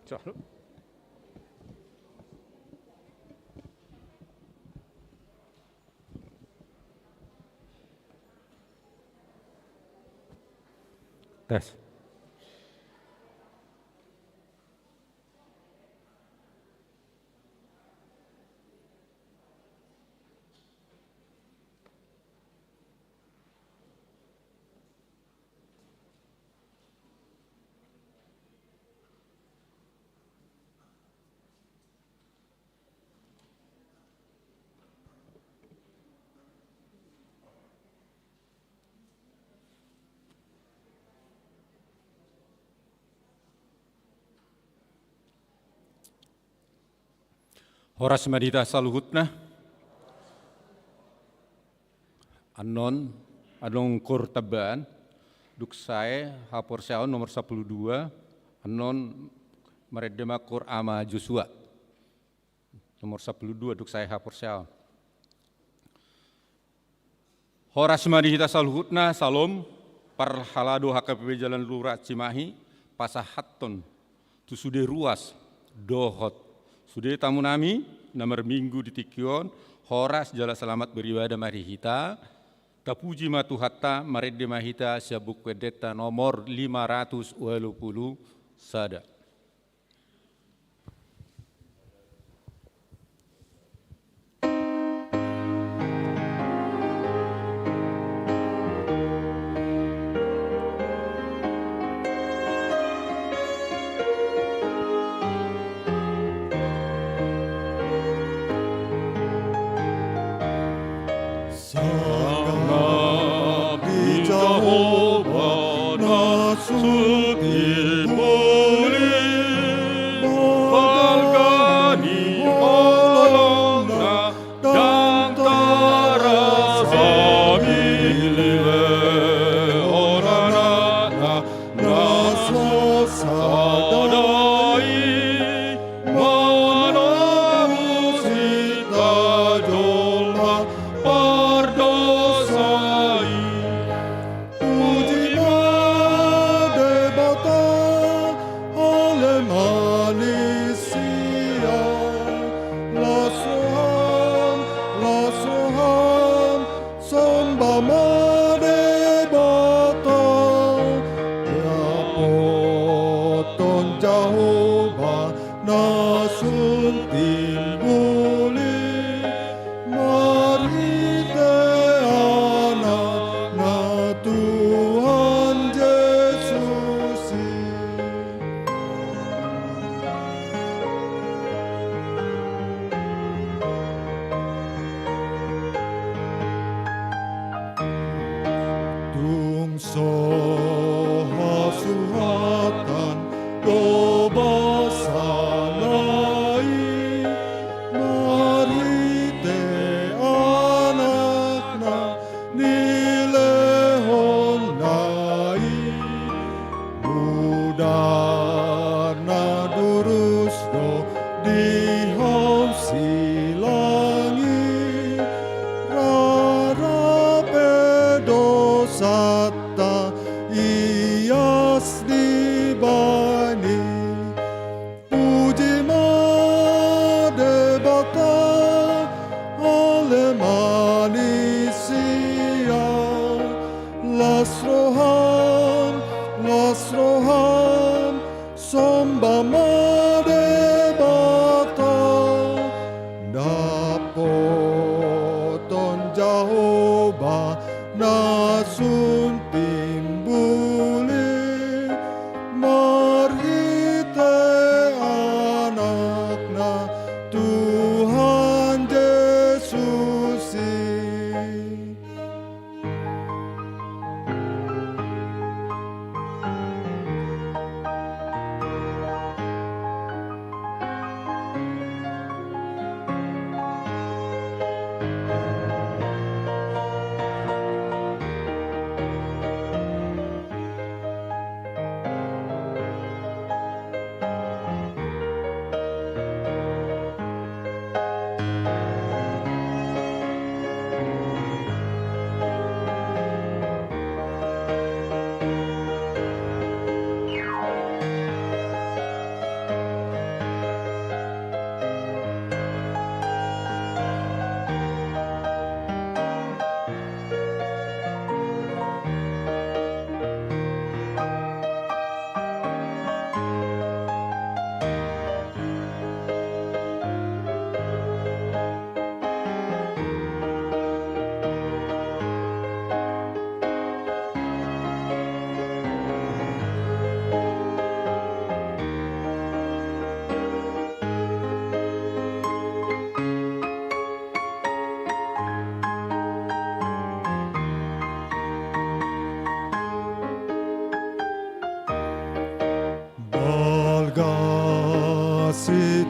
Coba. Tes. Horas Madita Saluhutna, Anon Kurtaban, Duksai, Hapor Seon nomor 12, Anon Meredema Kur Ama Joshua, nomor 12, Duksai Hapor Seon. Horas Madita Saluhutna, Salom, Parhalado HKPB Jalan Lurah Cimahi, Pasahaton, Tusude Ruas, Dohot, Sudah tamu nami, nomor minggu di Tikion, Horas Jala Selamat Beribadah Marihita, Tapuji Matuhatta Marede Mahita Syabuk Wedeta nomor 520 Sada.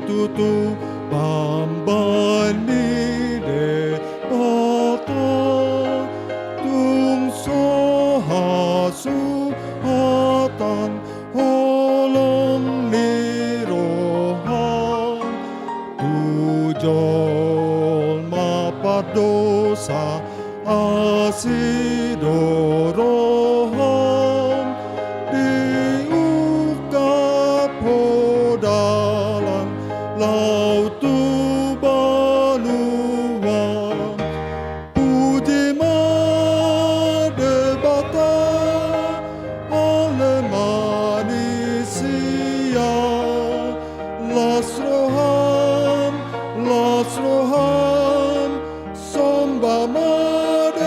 tutu bambani de bata tung sohasu hatan holong nirohan tujol mapadosa asidorohan diukap hodalang lautu baluang puji madebata ale manisia lasroham somba madebata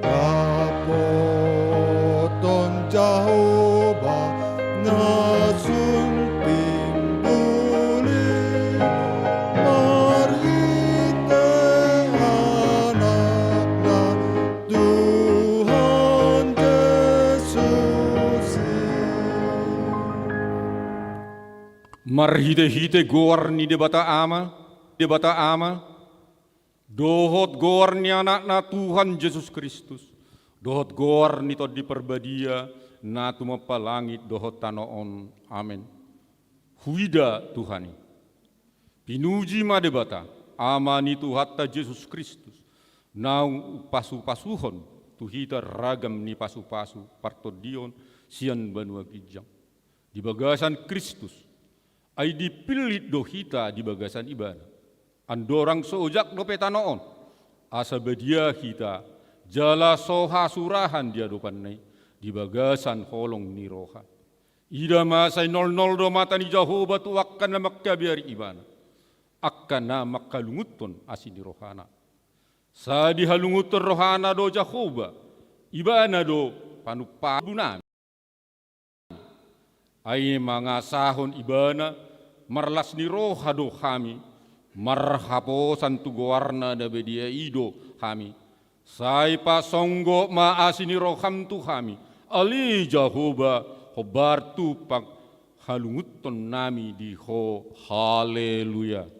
dapoton Jehovah nasun timbuli marhite anakna Tuhan Yesus. Marhite-hite gorni debata ama, dohot gorni anakna Tuhan Yesus Kristus, dohot gorni to di perbadia, na tumapa langit dohot tanoon, amin. Huida Tuhani, pinuji madebata, amani Tuhatta Yesus Kristus, nau pasu-pasuhon, tuhita ragam ni pasu-pasu, partodion, sian banua gijang. Di bagasan Kristus, ay dipilit dohita di bagasan ibana. Andorang sojak do petanoon, asa bedia kita, jala soha surahan dia dopanai, di bagasan holong niroha. Ida masay 00 do mata ni Jehovah tu akan na makkabiari ibana. Akan na makkalunguton asin nirohana. Sa dihalunguton rohana do Jehovah, ibana do panupadunan. Ay mga sahon ibana, marlas ni roha do kami, marhaposan tu gowarna da bedia ido kami. Say pasonggo maasi ni roham tu kami, ali Jehovah hobar tu pag halunguton nami di ho, haleluya.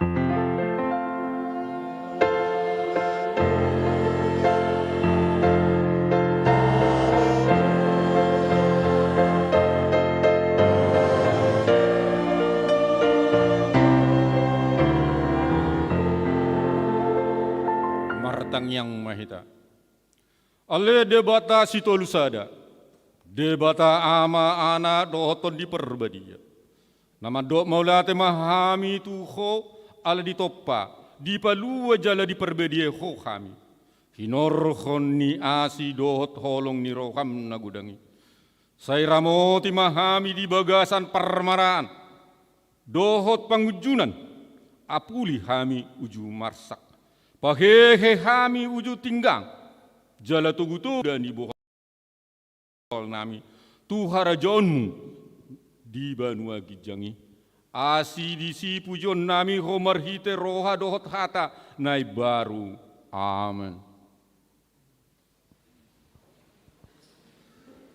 Yang mahita. Ale debata sitolusada. Debata ama ana dohoton di perbadia. Nama dok maulate mahami tuho ala ditoppa. Di palua jala di perbadia ho kami. Hinorhon ni asi dohot holong ni roham nagudangi. Say ramoti mahami di bagasan permaraan. Dohot pangujunan. Apuli hami uju marsak. Pahehe hami uju tinggang, jala tugutu dan ibu nami, Tuhara jonmu di banua gijangi, asi disi pujon nami homarhite roha dohot hata nai baru, amen.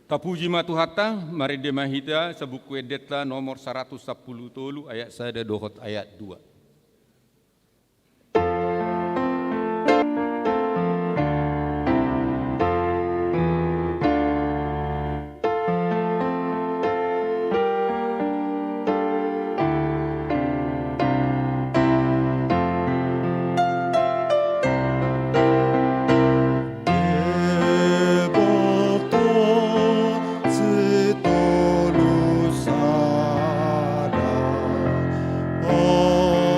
Tapuji matu hata, mari demahita sebuku edetla nomor 110 tolu ayat sada dohot ayat 2. Oh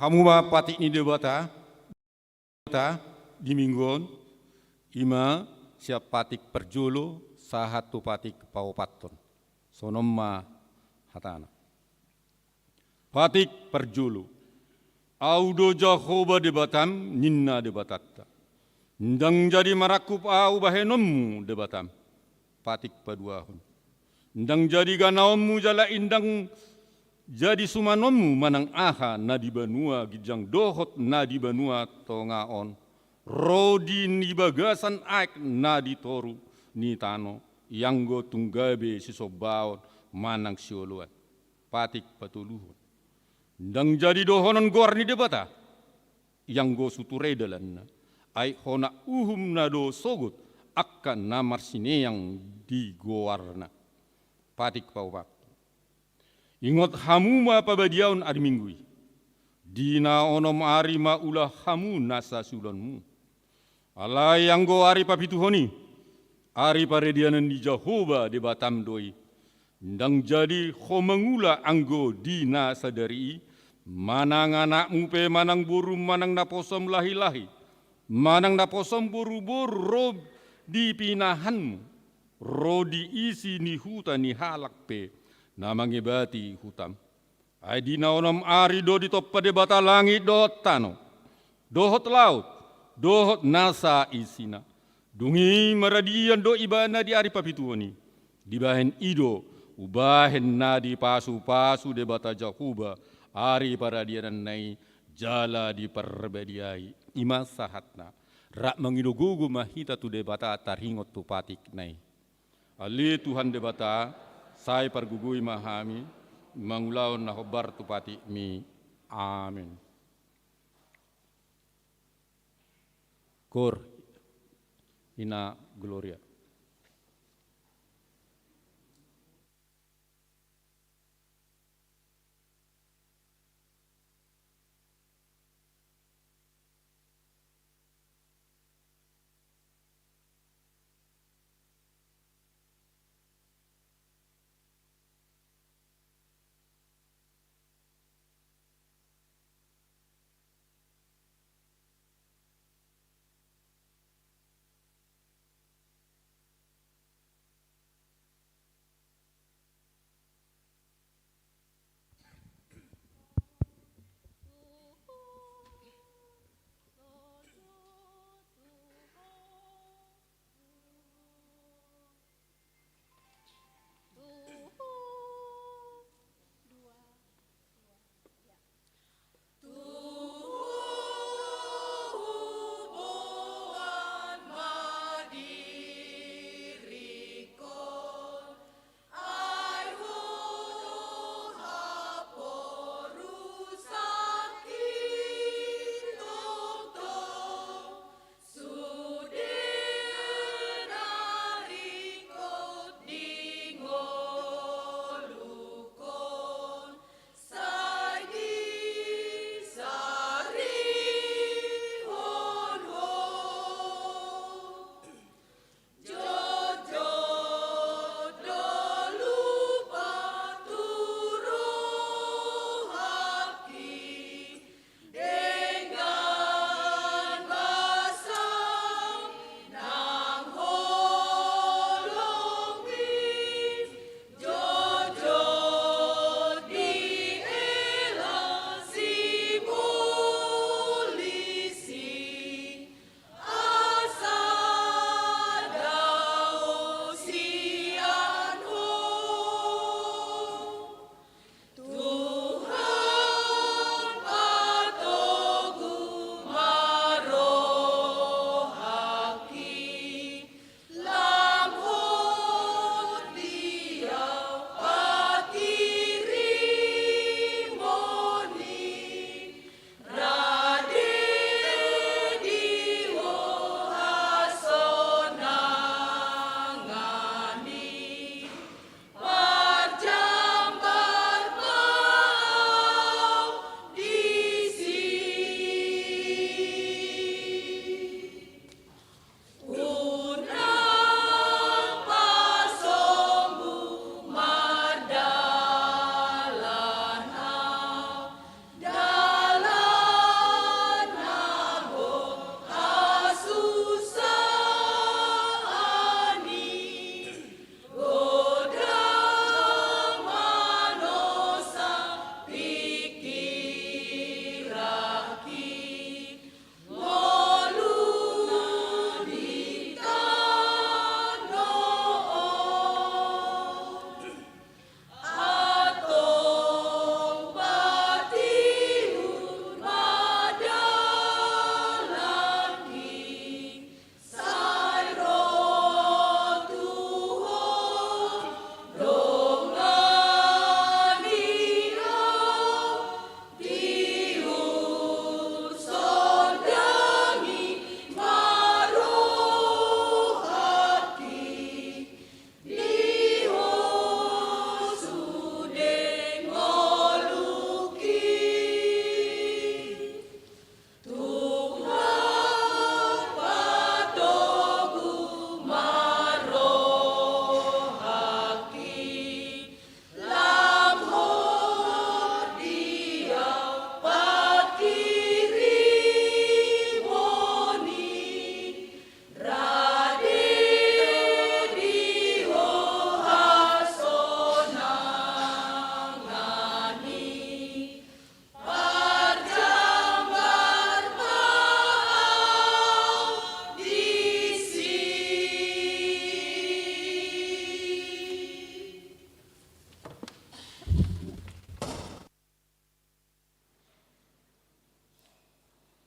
Hamuma patik ni debata di mingguan ima siap patik perjolo sahatu patik paupaton sonomma hatana. Patik perjolo audo Jahoba debatam ninna debatatta. Ndang jadi marakup au bahenommu debatam. Patik paduahun. Ndang jadi ganaommu jala indang jadi sumanommu manang aha na di banua gijang dohot na di banua tongaon. Rodi ni bagasan aik na di toru ni tano. Yanggo tunggabe sisobaon manang sioluan. Patik patuluhun. Ndang jadi dohonon gor ni debata. Yanggo suturedalan na. Ay hona uhum na do sogut akan namar sine yang di goarna. Patik paupak. Ingot hamuma pabadiaun adi minggui. Dina onom ari ma ulah hamu nasa sulanmu. Alai yang go ari papituhoni. Ari paredianan di Jahoba de Batam doi. Ndang jadi homangula anggo dina sadari. Manang anakmu pe manang burum manang naposom lahi-lahi. Manang naposom buru-buru rob di pinahanmu. Ro diisi ni hutan ni halak pe. Namangibati hutam. Ay di naonom ari do di toppa de bata langit dohot tano. Dohot laut. Dohot nasa isina. Dungi maradian do ibana di ari papituoni. Dibahen ido. Ubahen na di pasu-pasu de bata Jahuba. Ari paradianan nai jala di perbediai. Ima sahatna. Rak mangidogugu mahita tu de bata tarhingot tu patik nai. Ali Tuhan de bata. Saya pergugui mahami, mangulaun na hobar tupati mi. Amin. Kor ina gloria.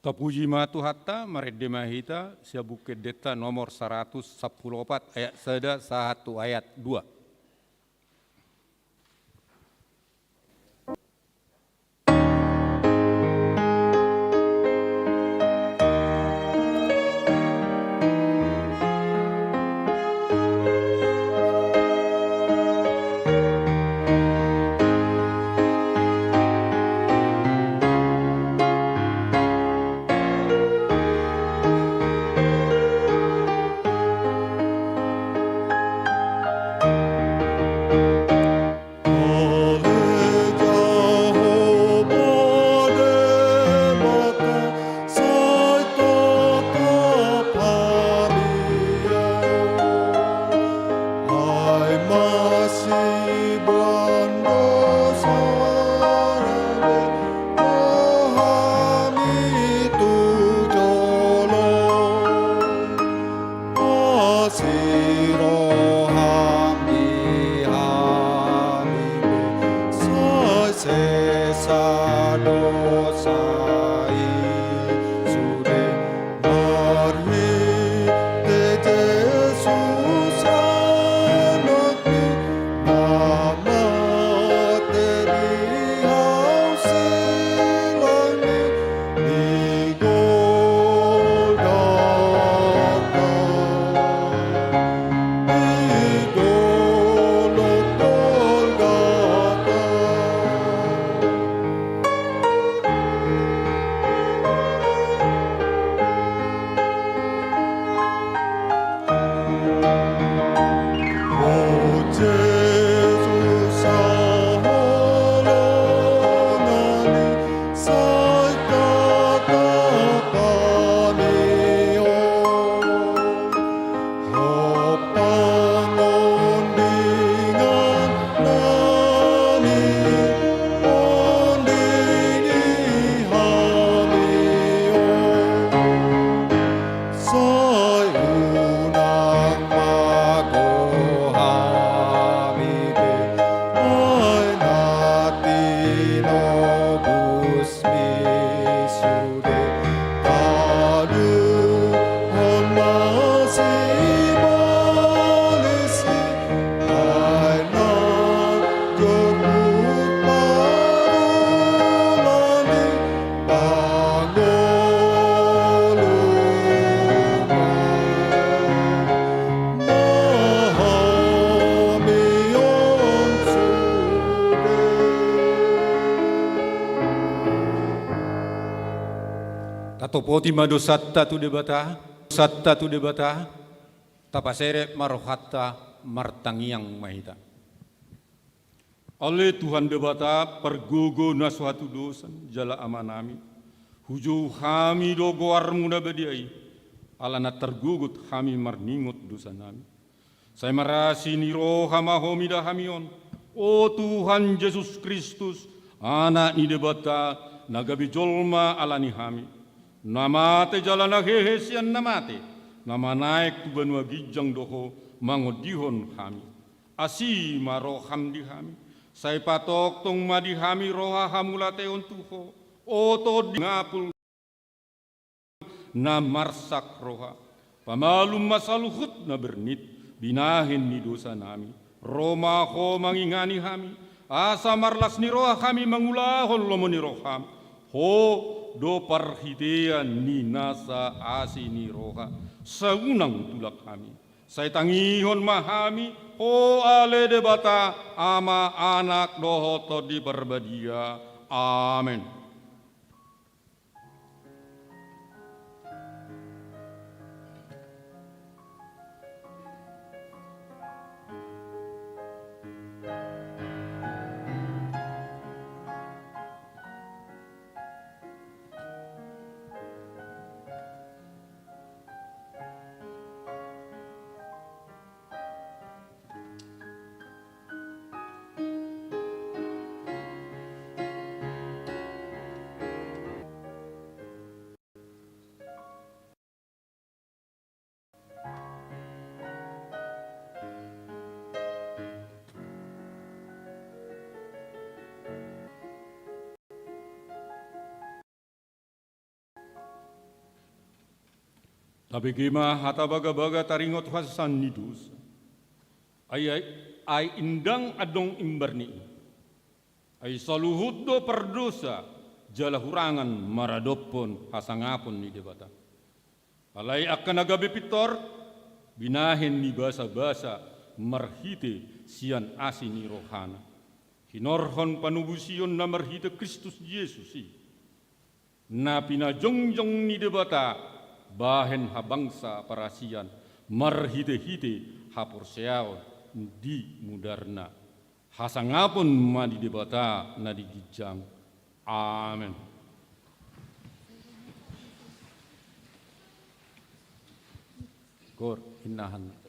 Tapuji matu hatta maredema hita sia bukit deta nomor 114 ayat 1 ayat 2. Tatopoti mado satta tu debata, tapasere marohatta martangiang mahita. Oleh Tuhan debata pergogo na suatu dosan jala amanami, huju kami dogo armuda bediai, alana tergugut kami marningut dosa nami. Saya merasi niro hama homida hamion, o Tuhan Yesus Kristus, anak ni debata nagabi jolma alani hami. Namate jalana hehesian namate, nama naik tu benua gijang doho mangodihon kami. Asi maroham di kami, saya patok tong madi kami roha hamulate ontuho, oto di ngapul na marsak roha, pamalum masaluhut na bernit, binahin ni dosa nami, Roma ho mangingani kami, asa marlas ni roha kami mangulahon lomo ni roham, ho do parhidean ni nasa asi ni roha saunang tulak kami saya tangihon mahami o ale debata ama anak dohoto di berbadia amin. Tapi gema hata baga-baga taringot hasan nidus. Ay indang adong imbarni. Ay saluhut do perdosa jala hurangan maradopon hasangapon ni debata. Alay akan agabe pitor binahen ni basa-basa marhite sian asin ni rohana. Hinorhon panubusion na marhite Kristus Yesus si. Na pinajongjong ni debata bahen habangsa parasian marhite-hite hapurseao di mudarna. Hasangapon ma di debata na digijang. Amen. Kor inahan.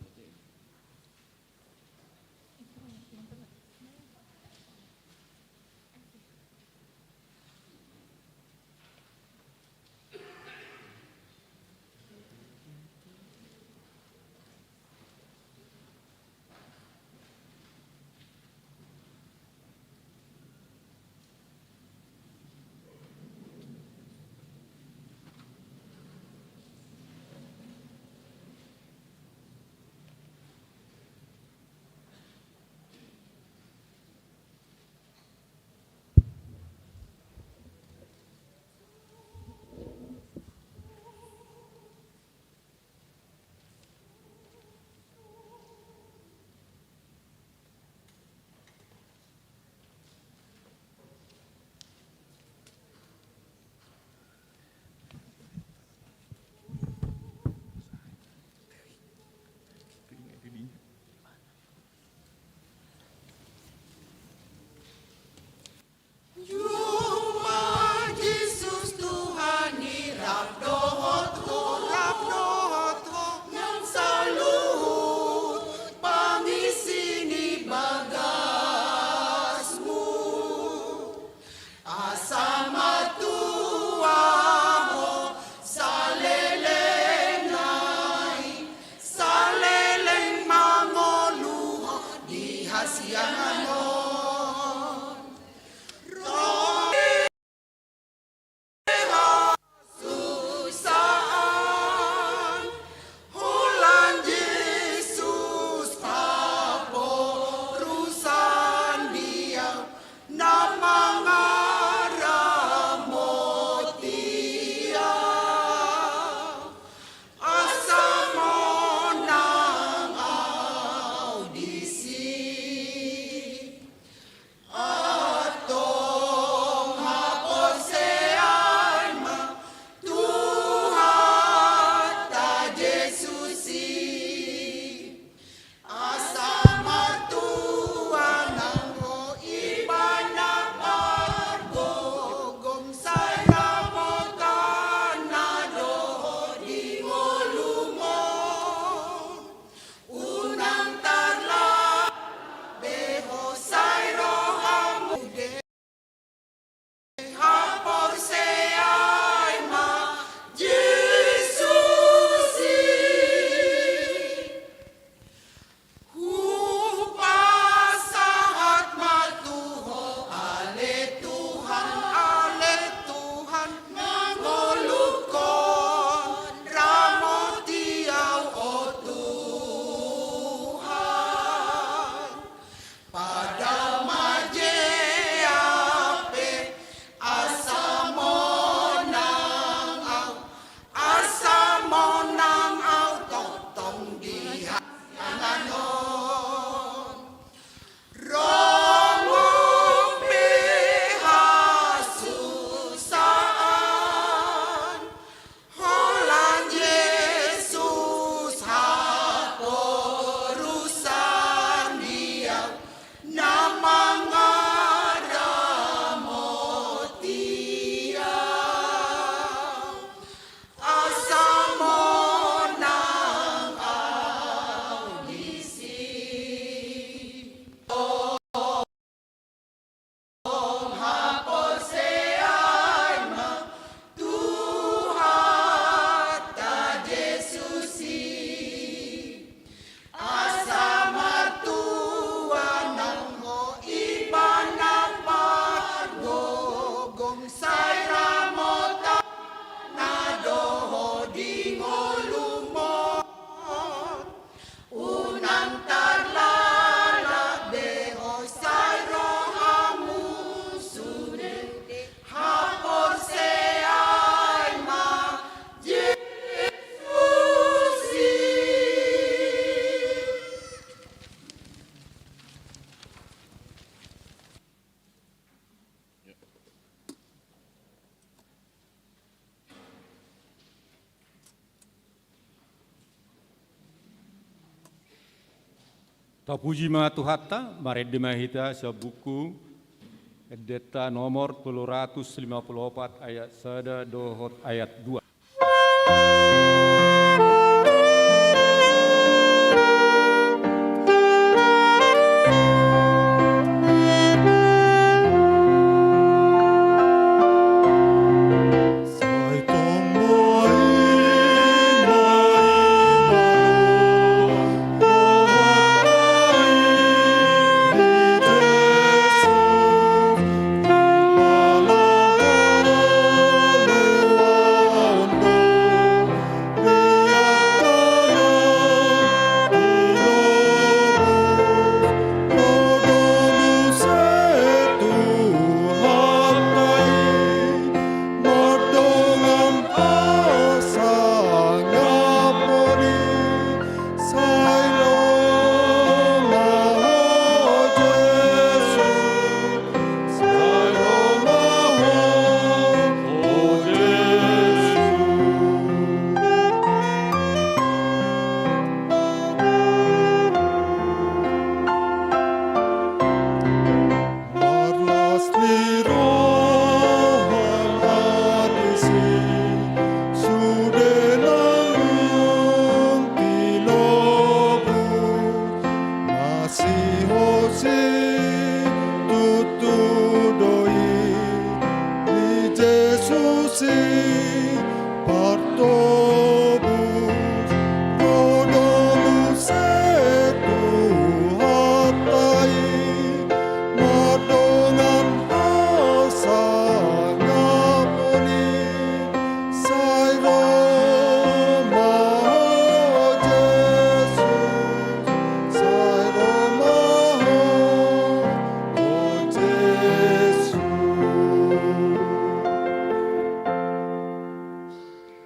Tapuji ma Tuhata, maredema hita sa buku Edeta nomor 254 ayat 1 dohot ayat 2. Sai tong mai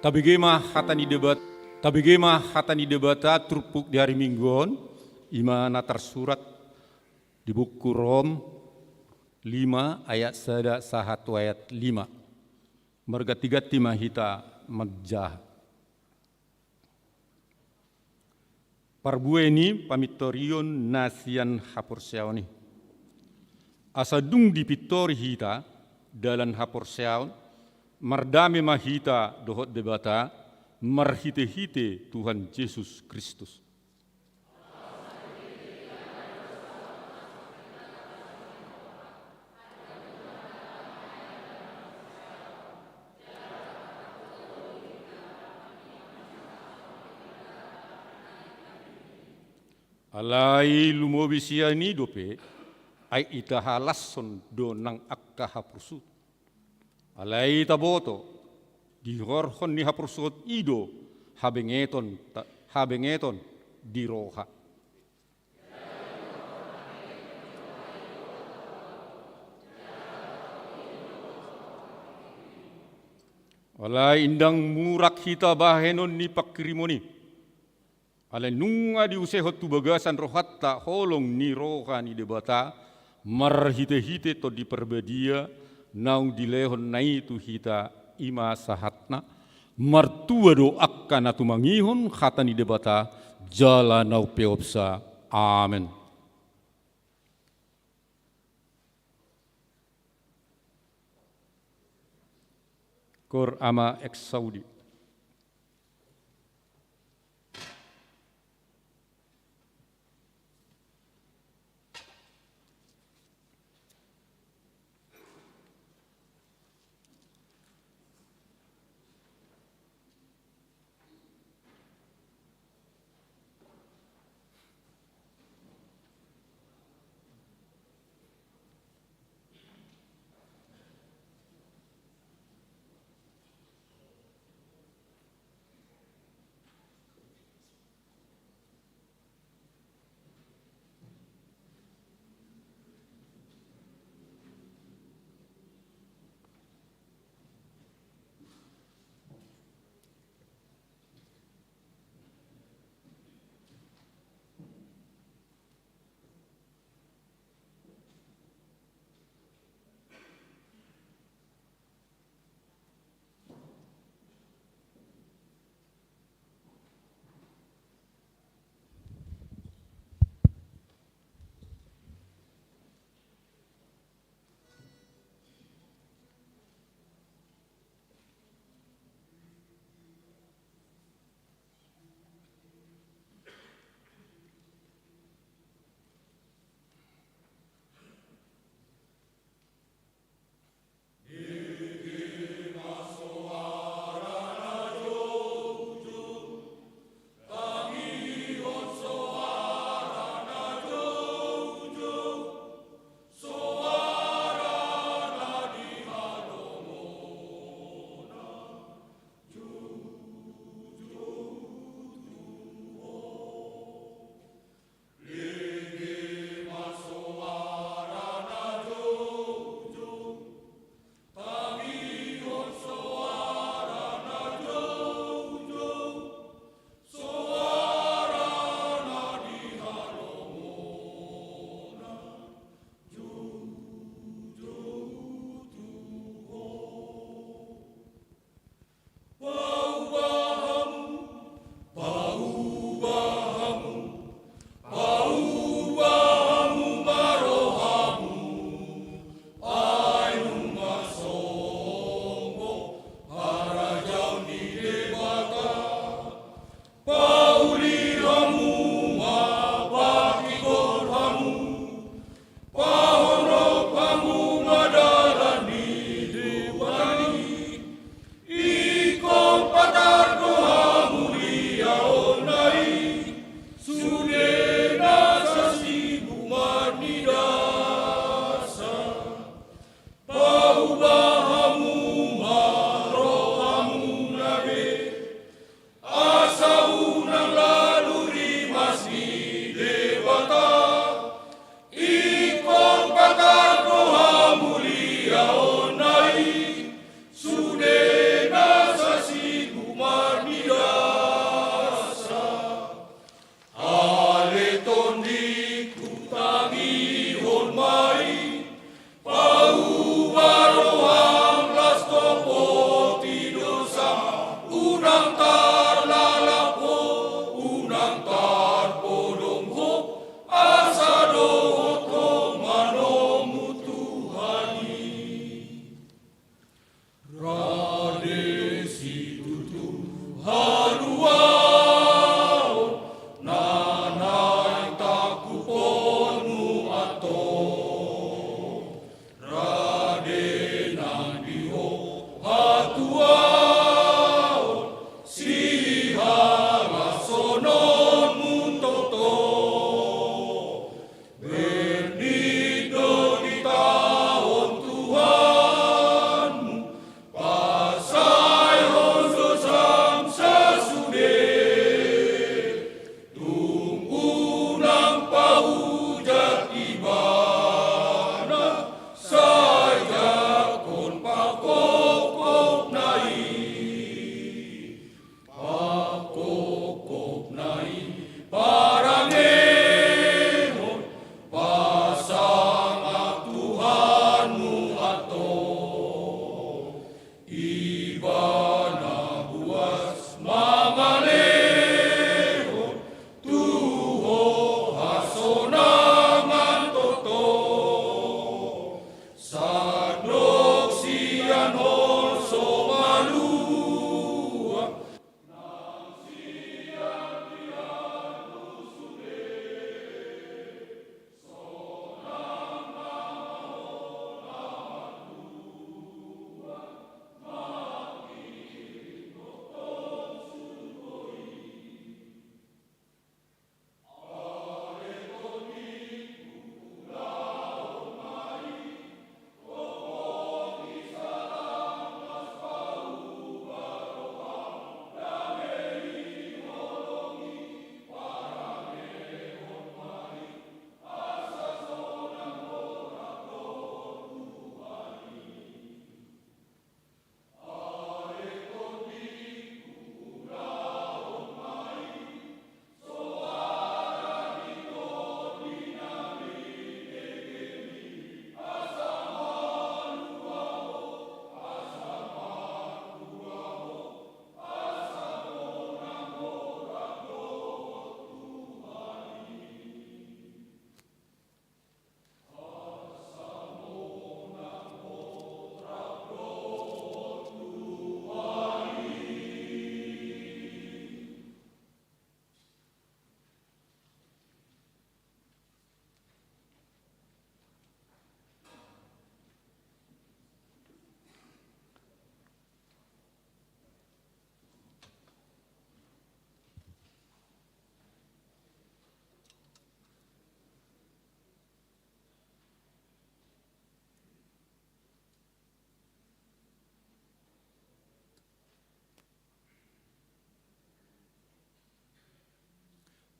Tabigema hatani debata turpuk di hari Mingguan, imana tersurat di buku Rom 5 ayat 1 ayat 5. Mergati-gati mahita magjah. Parbueni pamitorion nasian hapurseoni. Asadung dipitori hita dalam hapurseon, mardame mahita dohot debata, marhite-hite Tuhan Yesus Kristus. Alai lumobisia ni dope, ai itahalasson do nang akka hapursut. Alai taboto, di horhon ni hapursut ido, habengeton di roha. Alai indang murak hita bahenon ni pakrimoni. Alai nunga di usehot tu bagasan rohatta holong ni roha ni debata, marhite-hite to di perbedia, naung dilehon nai tu hita ima sahatna, martua do akka na tumangihon hatani debata, jala nau peopsa. Amen. Kor ama exaudi.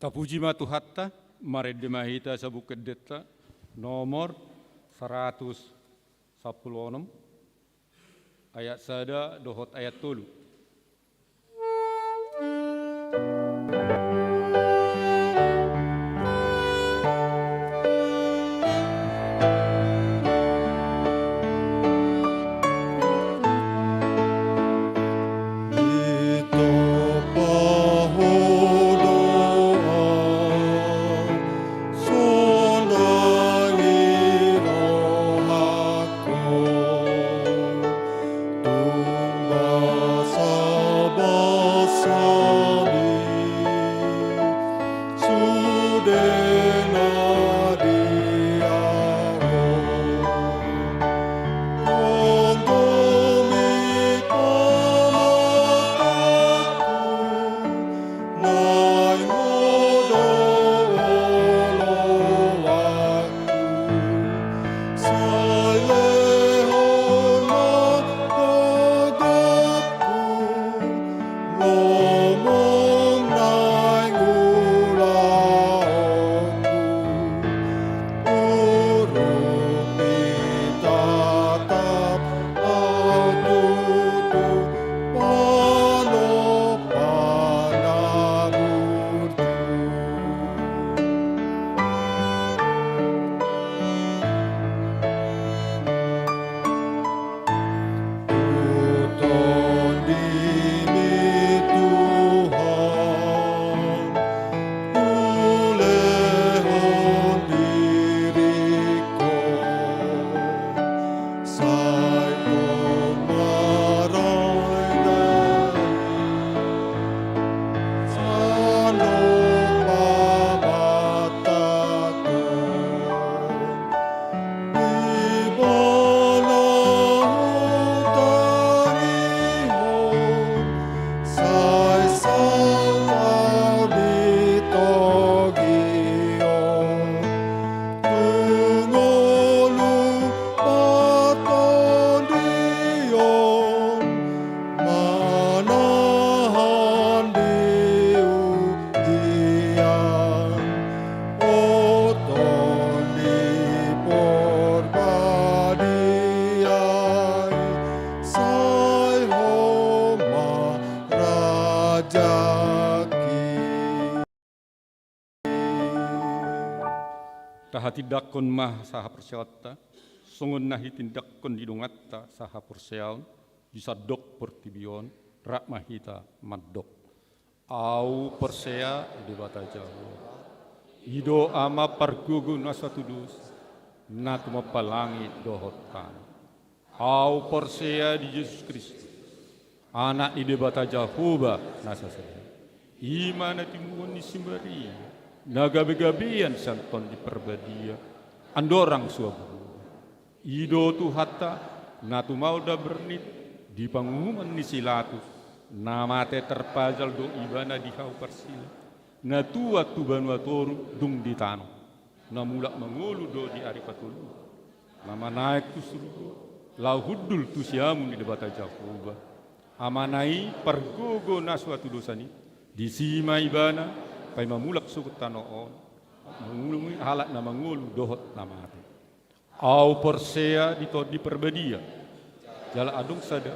Tapuji matuhatta, maredde mahita sabuked detta, nomor 116, ayat sada dohot ayat tolu. Basa Ratidakon mah saha persialta, songon nahi tindakon didongatta saha persial, disadok pertibion, rak mahita madok. Au persea debata jauh. Ido ama pargugun asatudus, natuma palangi dohotan. Au persea di Yesus Kristus, anak di debata Jehovah nasa saya. Imana timuan disimbari, nagabe-gabean santon di perbadia, andorang suabu. Ido tu hatta, natu mauda bernit, di pengumuman ni silatu, namate terpajal do ibana di kau persila. Natua tu banuatoru dung di tanah, namulak mengulu do di aripatulu. Nama naik tu suruh, lau hudul tu siamun di debata Jehovah. Amanai pergogo naswatu dosani, di sima ibana, pai mamulak sukut tanoon, mengulungi halak na mengulu dohot namate. Au persea di perbadia, jala adung sada.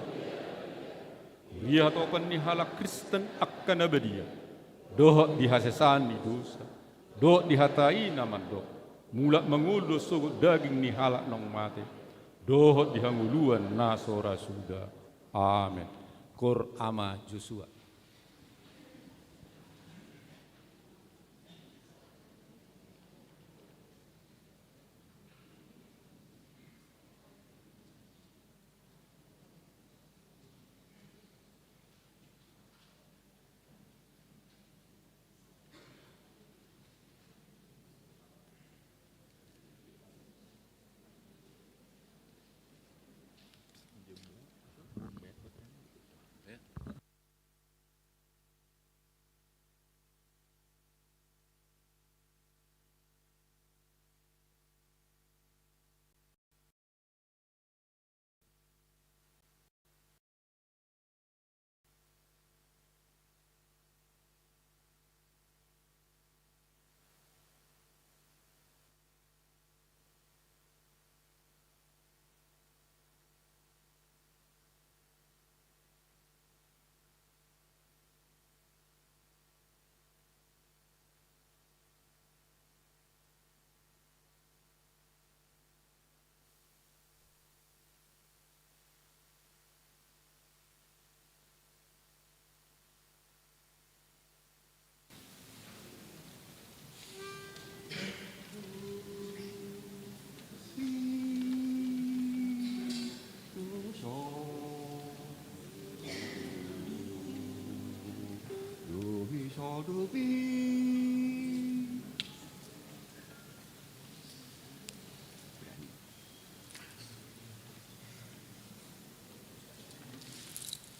Ia topan ni halak Kristen akan abadia. Dohot dihasesan di dosa, dohot dihatai nama doh. Mulak mengulu sukut daging ni halak nong mate. Dohot dihanguluan nasora sudah. Amin. Kor ama Joshua.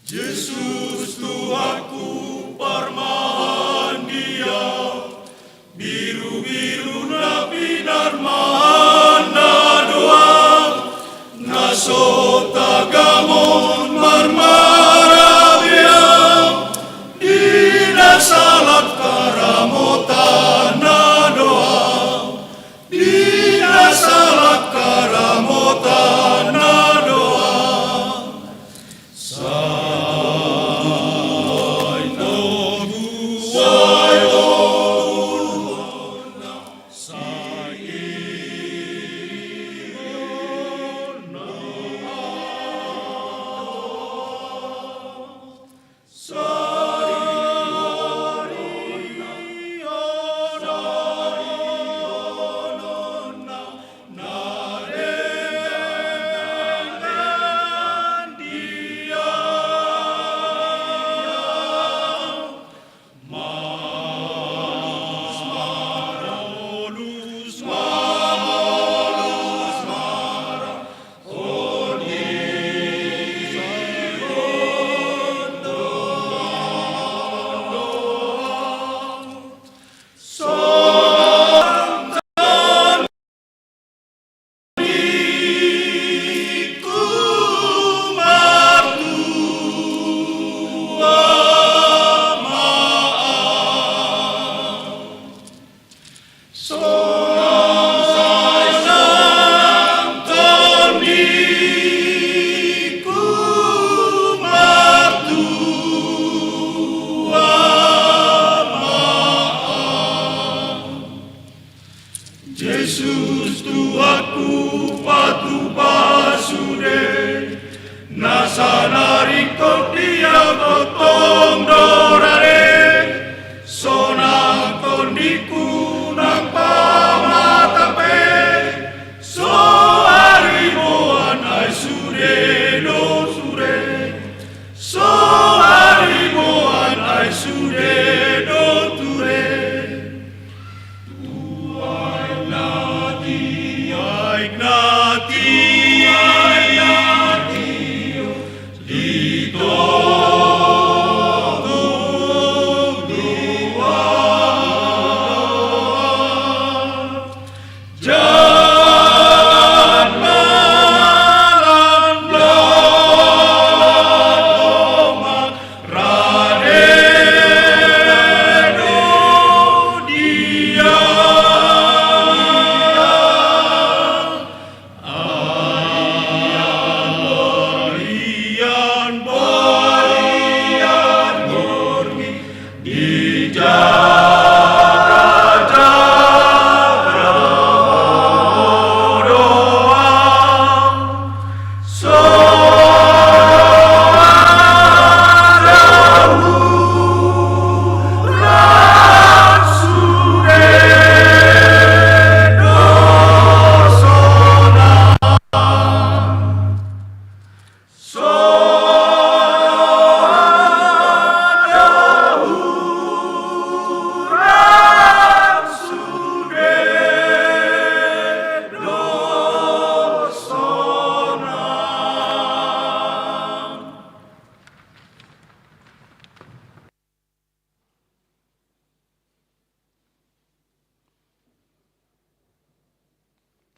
Yesus Tuhanku parmahan Dia, biru-biru na pinarmahan na doa, naso tagamon marmarabia, di nasalat karamotan na doa, di nasalat karamotan na doa. Tuaku patu pasude nasanari kodia kotong dorare sonang kondiku nang pamatape so arimoan ai sude do sure so arimoan ai sude do ture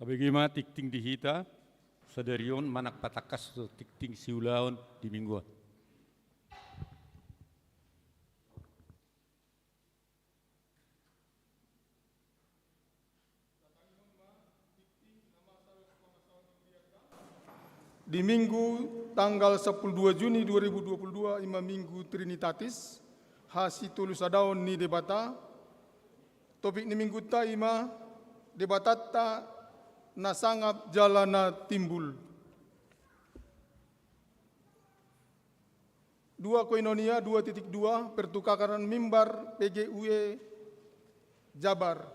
Tabegima tikting dihita, sadarion manak patakas so tikting siulaon di mingguan. Di Minggu tanggal 12 Juni 2022 ima Minggu Trinitatis hasitulus adaon ni debata. Topik ni minggu ta ima debatata nasangap jalana timbul. Dua koinonia 2.2 pertukaran mimbar PGUE Jabar.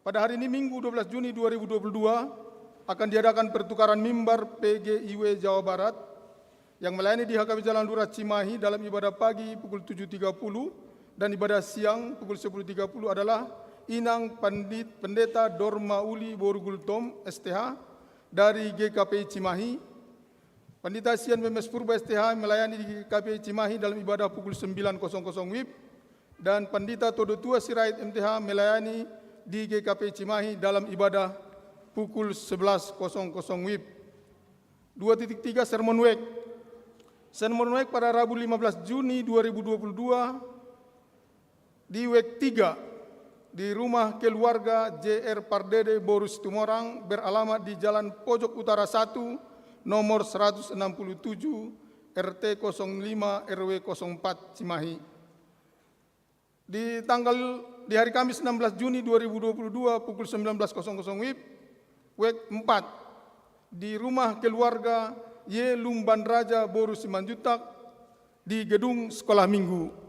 Pada hari ini Minggu 12 Juni 2022 akan diadakan pertukaran mimbar PGIW Jawa Barat yang melayani di HKB Jalan Lurah Cimahi dalam ibadah pagi pukul 7.30 dan ibadah siang pukul 10.30 adalah Inang Pendeta Dorma Uli Borgul Tom STH dari GKPI Cimahi. Pendeta Sian Memes Purba STH melayani di GKPI Cimahi dalam ibadah pukul 9.00 WIB dan Pendeta Todo Tua Sirait MTH melayani di GKPI Cimahi dalam ibadah pukul 11.00 WIB. 2.3 Sermon Wek. Sermon Wek pada Rabu 15 Juni 2022 di Wek 3 di rumah keluarga JR Pardede Borus Tumorang beralamat di Jalan Pojok Utara 1 nomor 167 RT 05 RW 04 Cimahi. Di hari Kamis 16 Juni 2022 pukul 19.00 WIB Wek 4 di rumah keluarga Y Lumban Raja Borus Simanjutak di gedung Sekolah Minggu.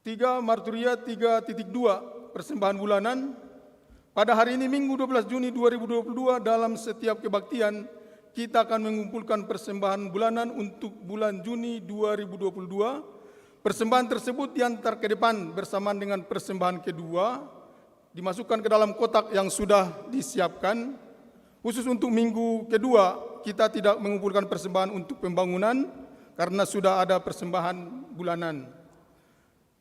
3 Marturia 3.2 persembahan bulanan. Pada hari ini Minggu 12 Juni 2022 dalam setiap kebaktian kita akan mengumpulkan persembahan bulanan untuk bulan Juni 2022. Persembahan tersebut diantar ke depan bersamaan dengan persembahan kedua dimasukkan ke dalam kotak yang sudah disiapkan. Khusus untuk minggu kedua kita tidak mengumpulkan persembahan untuk pembangunan karena sudah ada persembahan bulanan.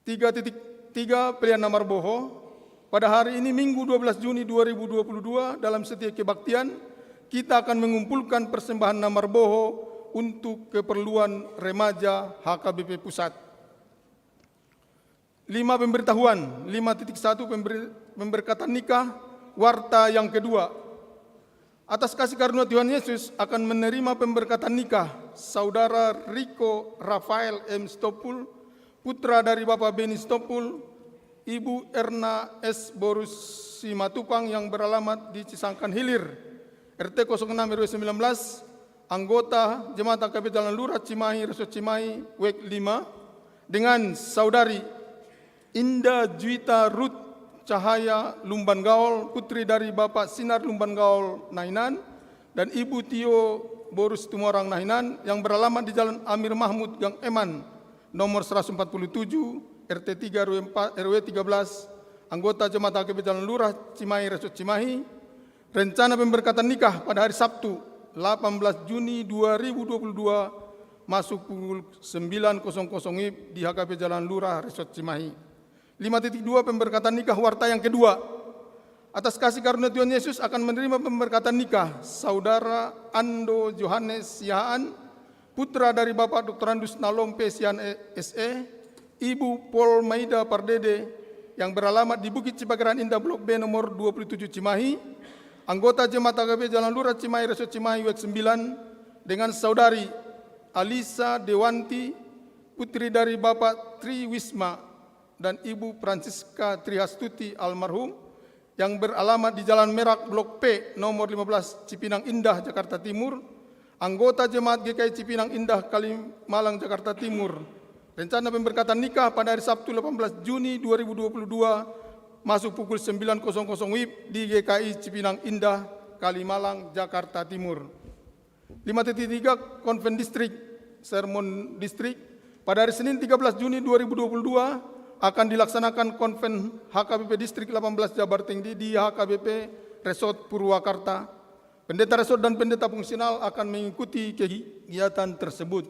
3.3 pilihan nomor boho. Pada hari ini Minggu 12 Juni 2022 dalam setiap kebaktian kita akan mengumpulkan persembahan nomor boho untuk keperluan remaja HKBP Pusat. 5 pemberitahuan. 5.1 pemberkatan nikah warta yang kedua. Atas kasih karunia Tuhan Yesus akan menerima pemberkatan nikah Saudara Riko Rafael M. Stopul, putra dari Bapak Beni Stopul, Ibu Erna S. Borus Simatupang yang beralamat di Cisangkan Hilir, RT 06 RW 19, anggota Jemaat AKP Jalan Lurah Cimahi, Resort Cimahi, WEK 5, dengan saudari Indah Juwita Ruth Cahaya Lumban Gaul, putri dari Bapak Sinar Lumban Gaul Nainan, dan Ibu Tio Borus Tumorang Nainan yang beralamat di Jalan Amir Mahmud Gang Eman, nomor 147, RT 3 RW 13, anggota Jemaat AKP Jalan Lurah Cimahi, Resort Cimahi, rencana pemberkatan nikah pada hari Sabtu 18 Juni 2022 masuk pukul 9.00 WIB di HKP Jalan Lurah Resort Cimahi. 5.2 pemberkatan nikah warta yang kedua. Atas kasih karunia Tuhan Yesus akan menerima pemberkatan nikah Saudara Ando Johannes Sihaan, putra dari Bapak Dr. Andus Nalompe Sihaan SE, Ibu Pol Maida Pardede yang beralamat di Bukit Cipagaran Indah Blok B nomor 27 Cimahi, anggota Jemaat AKP Jalan Lurah Cimahi, Resort Cimahi, WEK 9, dengan saudari Alisa Dewanti, putri dari Bapak Tri Wisma dan Ibu Francisca Trihastuti almarhum, yang beralamat di Jalan Merak Blok P nomor 15 Cipinang Indah, Jakarta Timur, anggota Jemaat GKI Cipinang Indah, Kalimalang, Jakarta Timur. Rencana pemberkatan nikah pada hari Sabtu 18 Juni 2022 masuk pukul 9.00 WIB di GKI Cipinang Indah, Kalimalang, Jakarta Timur. 5.3 Konven Distrik, Sermon Distrik, pada hari Senin 13 Juni 2022 akan dilaksanakan Konven HKBP Distrik 18 Jabar Tinggi di HKBP Resort Purwakarta. Pendeta resort dan pendeta fungsional akan mengikuti kegiatan tersebut.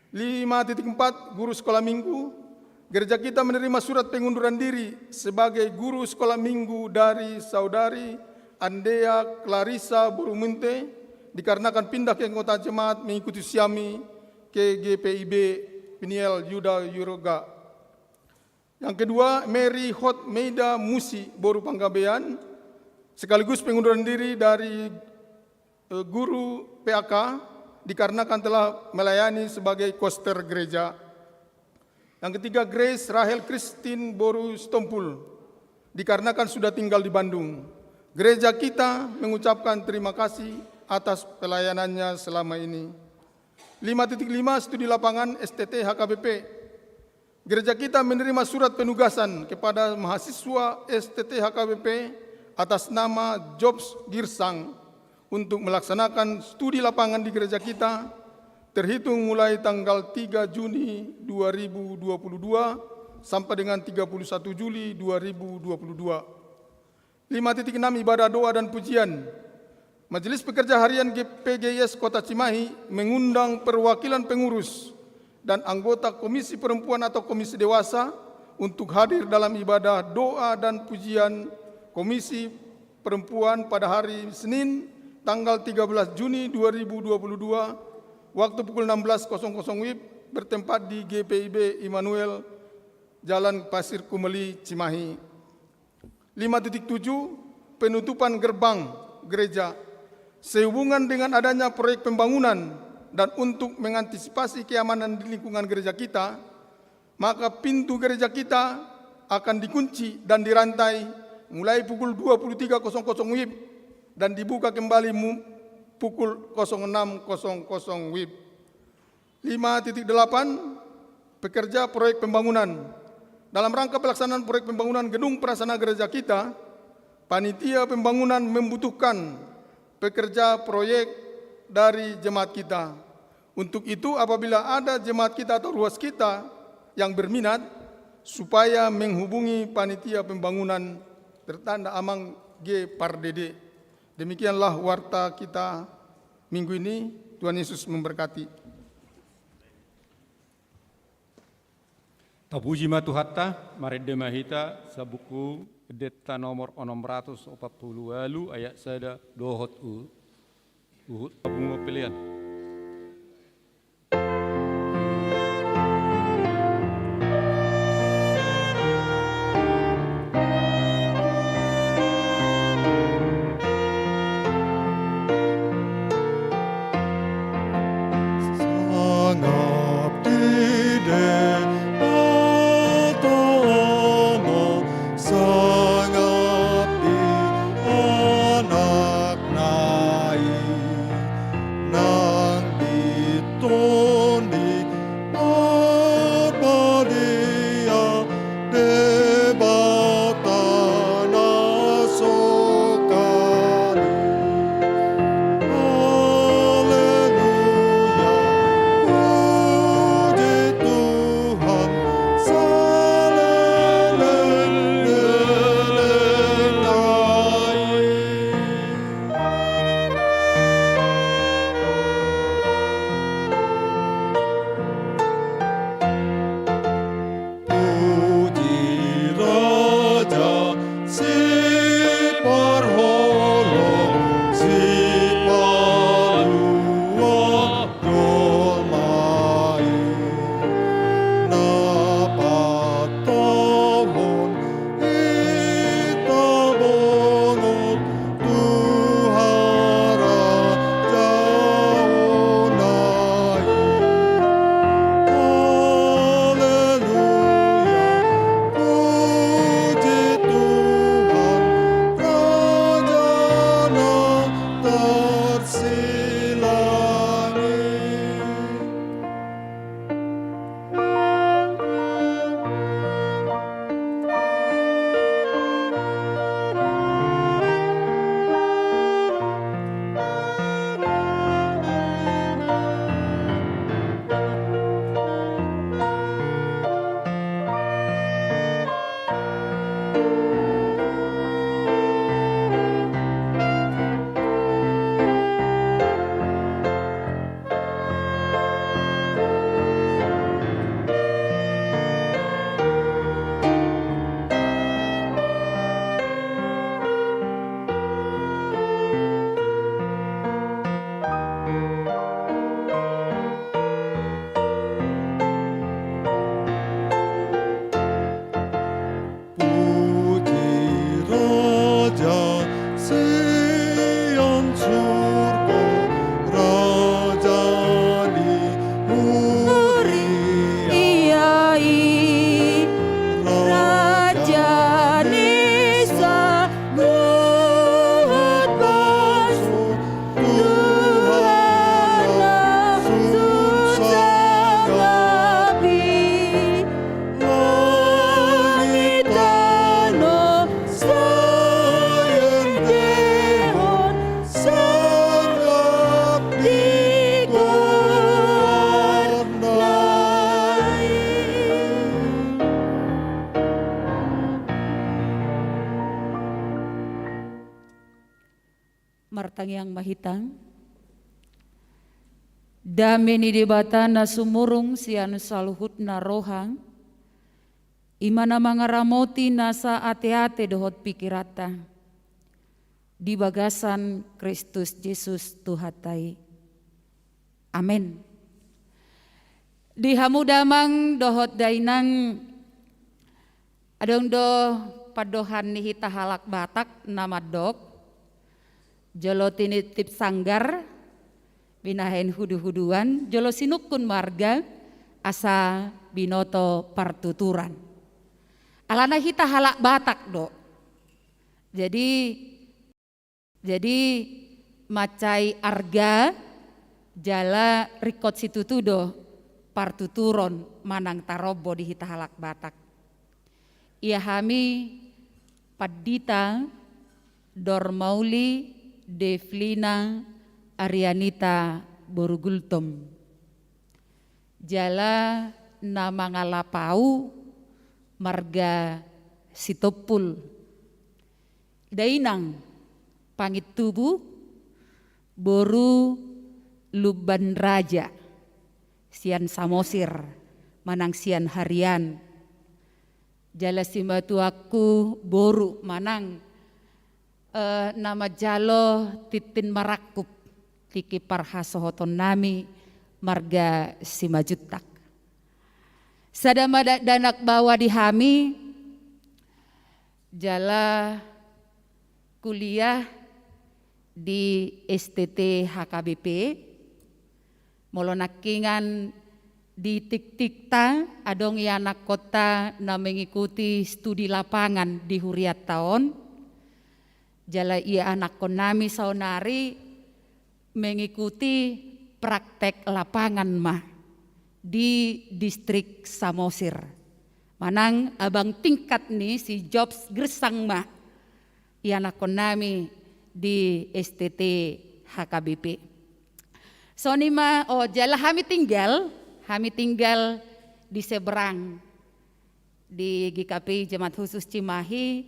5.4 Guru Sekolah Minggu, gereja kita menerima surat pengunduran diri sebagai guru sekolah minggu dari saudari Andea Clarissa Borumente dikarenakan pindah ke anggota jemaat mengikuti Siami ke GPIB Piniel Yuda Yuroga. Yang kedua, Mary Hot Meida Musi Boru Panggabean, sekaligus pengunduran diri dari guru PAK dikarenakan telah melayani sebagai koster gereja. Yang ketiga, Grace Rahel Christine Boru Stompul, dikarenakan sudah tinggal di Bandung. Gereja kita mengucapkan terima kasih atas pelayanannya selama ini. 5.5 Studi lapangan STT HKBP. Gereja kita menerima surat penugasan kepada mahasiswa STT HKBP atas nama Jobs Girsang untuk melaksanakan studi lapangan di gereja kita terhitung mulai tanggal 3 Juni 2022 sampai dengan 31 Juli 2022. 5.6 Ibadah doa dan pujian. Majelis Pekerja Harian PGIS Kota Cimahi mengundang perwakilan pengurus dan anggota Komisi Perempuan atau Komisi Dewasa untuk hadir dalam ibadah doa dan pujian Komisi Perempuan pada hari Senin tanggal 13 Juni 2022 waktu pukul 16.00 WIB bertempat di GPIB Immanuel Jalan Pasir Kumeli Cimahi. 5.7 Penutupan gerbang gereja. Sehubungan dengan adanya proyek pembangunan dan untuk mengantisipasi keamanan di lingkungan gereja kita, maka pintu gereja kita akan dikunci dan dirantai mulai pukul 23.00 WIB dan dibuka kembali pukul 06.00 WIB. 5.8 Pekerja proyek pembangunan. Dalam rangka pelaksanaan proyek pembangunan gedung prasarana gereja kita, panitia pembangunan membutuhkan pekerja proyek dari jemaat kita. Untuk itu apabila ada jemaat kita atau ruas kita yang berminat, supaya menghubungi panitia pembangunan tertanda Amang G. Pardede. Demikianlah warta kita minggu ini. Tuhan Yesus memberkati. Tapuji matuhatta, maredde mahita, sabuku deta nomor 640 walu ayat sada dohot uhut bunga pilihan. Sangap dide atau martang yang mahitang. Dame ni debatana sumurung sian saluhut na rohang. Imana mangaramoti nasa ate-ate dohot pikirata. Di bagasan Kristus Yesus Tuhatai. Amin. Di hamudamang dohot dainang adong do padohan ni hita halak Batak nama dok. Jolo tinitip sanggar binahen hudu-huduan. Jolo sinukun marga asa binoto partuturan. Alana hita halak Batak do. Jadi macai arga jala rikot situtudo partuturon manang tarobo di hita halak Batak. Ia hami Padita Dormauli Devlina Arianita Borugultom. Jala nama ngalapau marga Sitopul. Dainang pangit tubuh boru Luban Raja sian Samosir manang sian harian. Jala simatu aku boru manang nama jalo titin marakup tiki parhasohoton nami marga simajutak. Sadama danak bawa di hami jala kuliah di STT HKBP molonakingan di Tiktikta adong ya anak kota na mengikuti studi lapangan di huriat tahun. Jala ia anak konami saunari mengikuti praktek lapangan mah di distrik Samosir. Manang abang tingkat nih si Jobs Gersang mah ia anak konami di STT HKBP. So nima jala kami tinggal di seberang di GKP Jemaat Khusus Cimahi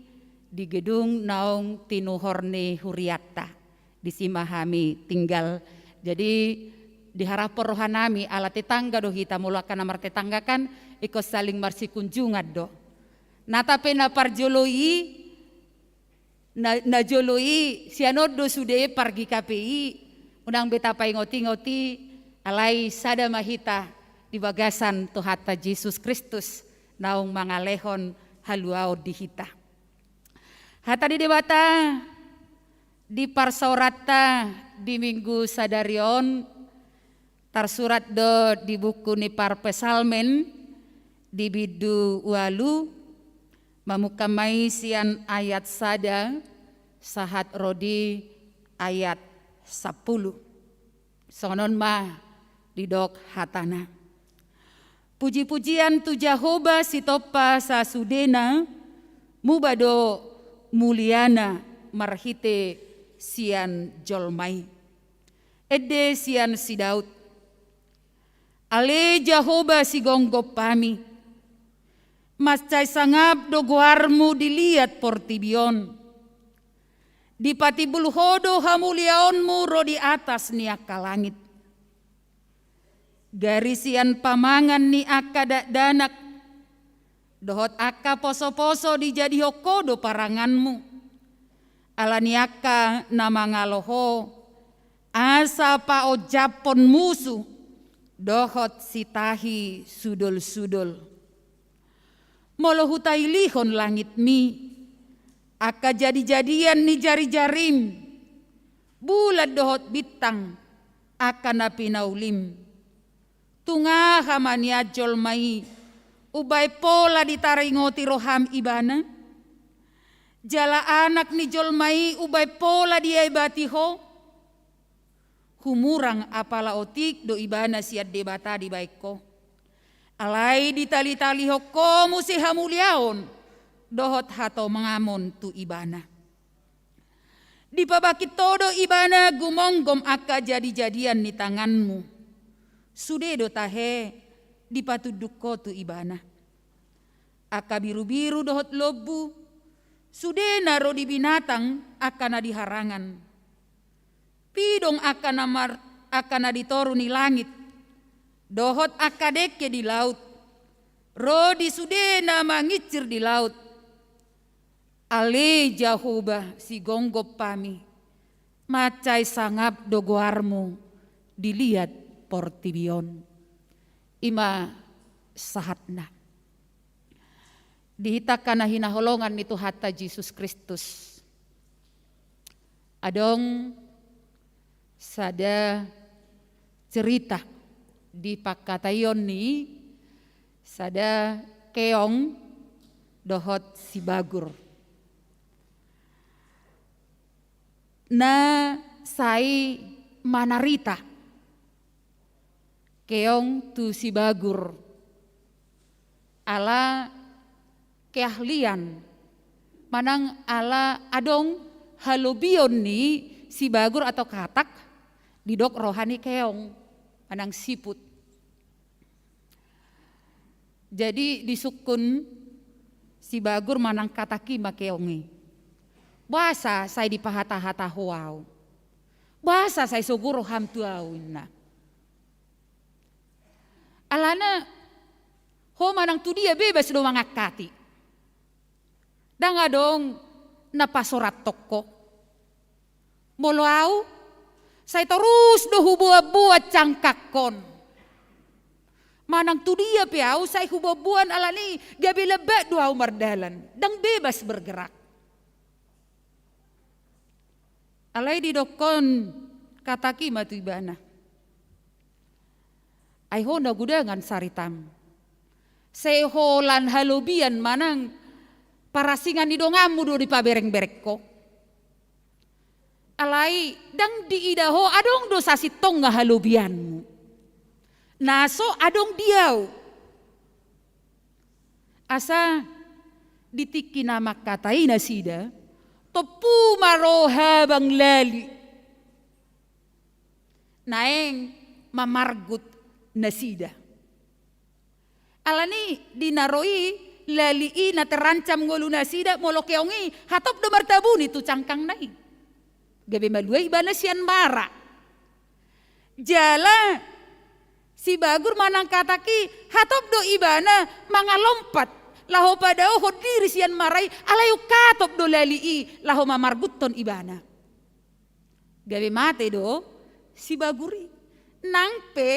di gedung naung Tinuhorne Huriata di Simahami tinggal. Jadi diharap rohanami ala tetangga do kita mulakan namar tetangga kan ikut saling marsi kunjungan do. Natape na parjoloi na joloi sianodo sude pargi KPI unang betapai ngoti-ngoti alai sada mahita di bagasan Tuhata Yesus Kristus naung mangalehon haluao di hita. Hata di debata di parsaurata di minggu sadarion tarsurat do di buku ni parpesalmen di bidu walu mamukamai sian ayat sada sahat rodi ayat 10. Sonon mah didok hatana. Puji-pujian tu Jehovah sitopa sasudena mubado muliana marhite sian jolmai. Ede sian si Daud. Ale Jehovah si gonggop pami. Mas cai sangap dogoarmu dilihat portibion. Di pati bulhodo hamuliaonmu ro di atas niaka langit. Garisian pamangan ni aka danak. Dohot aka poso-poso dijadi hokodo paranganmu. Ala niaka nama ngaloho. Asa pa o Japon musuh. Dohot sitahi sudul-sudul. Molo hutai lihon langit mi. Aka jadi-jadian ni jari-jarim. Bulat dohot bitang. Aka napinaulim. Tunga hamania jolmai. Ubay pola ditaringoti roham ibana. Jala anak ni jolmai ubay pola diaibatiho. Humurang apala otik do ibana siat debata di baikko. Alai ditali-tali hoko musi hamuliaon. Dohot hato mengamon tu ibana. Di pabakit todo ibana gumonggom aka jadi-jadian ni tanganmu. Sude do tahe di patudukko tu ibana. Aka biru-biru dohot lobu. Sude naro di binatang aka na diharangan. Pidong akan aditoru ni langit, dohot akadeke di laut, rodi sudena mangicir di laut, ale jahuba si gonggop pami, macai sangap dogoarmu dilihat portibion, ima sahatna. Dihitakan na hinaholongan itu hatta Yesus Kristus. Adong sada cerita di pakatayon ni sada keong dohot si bagur. Na sai manarita keong tu si bagur ala keahlian manang ala adong halobion ni si bagur atau katak didok rohani keong manang siput. Jadi disukun si bagur manang kataki makeongi. Bahasa saya dipahata-hata huau. Bahasa saya soguro hamtu awinna. Alana ho manang tu dia bebas do mangakati. Danga dong napasorat toko. Molo au saya terus do hubua-buat cangkakon. Manang tu dia piau saya hubua-buan alani gabi lebak do au mardalan. Dang bebas bergerak. Alai di dokon kataki matu ibana. Aiho na gudangan saritam. Seholan halobian manang parasingan di dongamu do di pabereng-berek ko. Alai dang di idaho adong dosa sitong nga halobianmu. Naso adong diaw. Asa ditiki nama katai nasida. Topu maroha bang lali. Naeng mamargut nasida. Alani dinaroi lalii na terancam ngolu nasida molo keongi hatop do martabuni tu cangkang nai. Gabe maluai ibana sian mara. Jala si bagur manang kataki hatop do ibana mangalompat. Laho padao hodiri sian marai alayu katop do lalii laho mamarguton ibana. Gabe mate do si baguri nangpe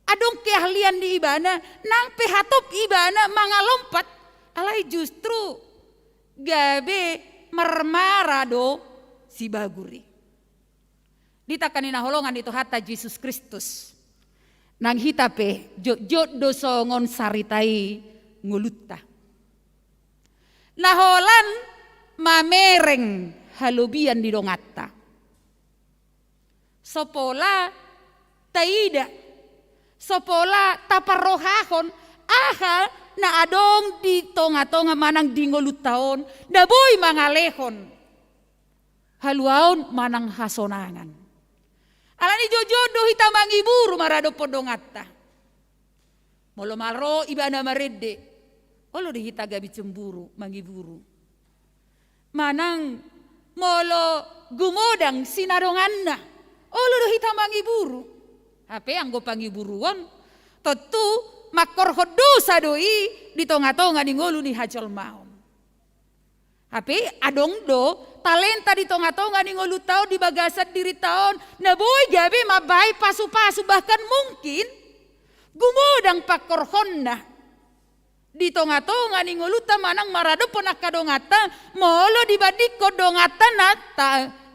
adong keahlian di ibana nangpe hatop ibana mangalompat alai justru gabe marmara do si baguri. Ditakanin holongan itu hatta Yesus Kristus nang hitape jod do songon saritai ngulutta. Naholan mamereng halubian di dongatta. Sopola taida. Sopola taparohahon aha na adong di tonga-tonga manang di nguluttaon na boy mangalehon. Haluaon manang hasonangan. Alani jojodo hitamang iburu marado podongatta. Molo maro ibana maredde. Olo dihita gabi cemburu mangiburu. Manang molo gumodang sinadonganna. Olo dihita mangiburu. Ape anggo pangiburuan. Tentu makor hodosa doi di tonga-tonga di ngolu ni hajol maun. Ape adong do talenta di tonga-tonga di ngolu tau di bagasat diri taon. Na boy gabi mabay pasu-pasu bahkan mungkin gumodang pakor honna. Di tonga-tonga ni nguluta manang marado ponakadongata molo dibadik ko dongata nata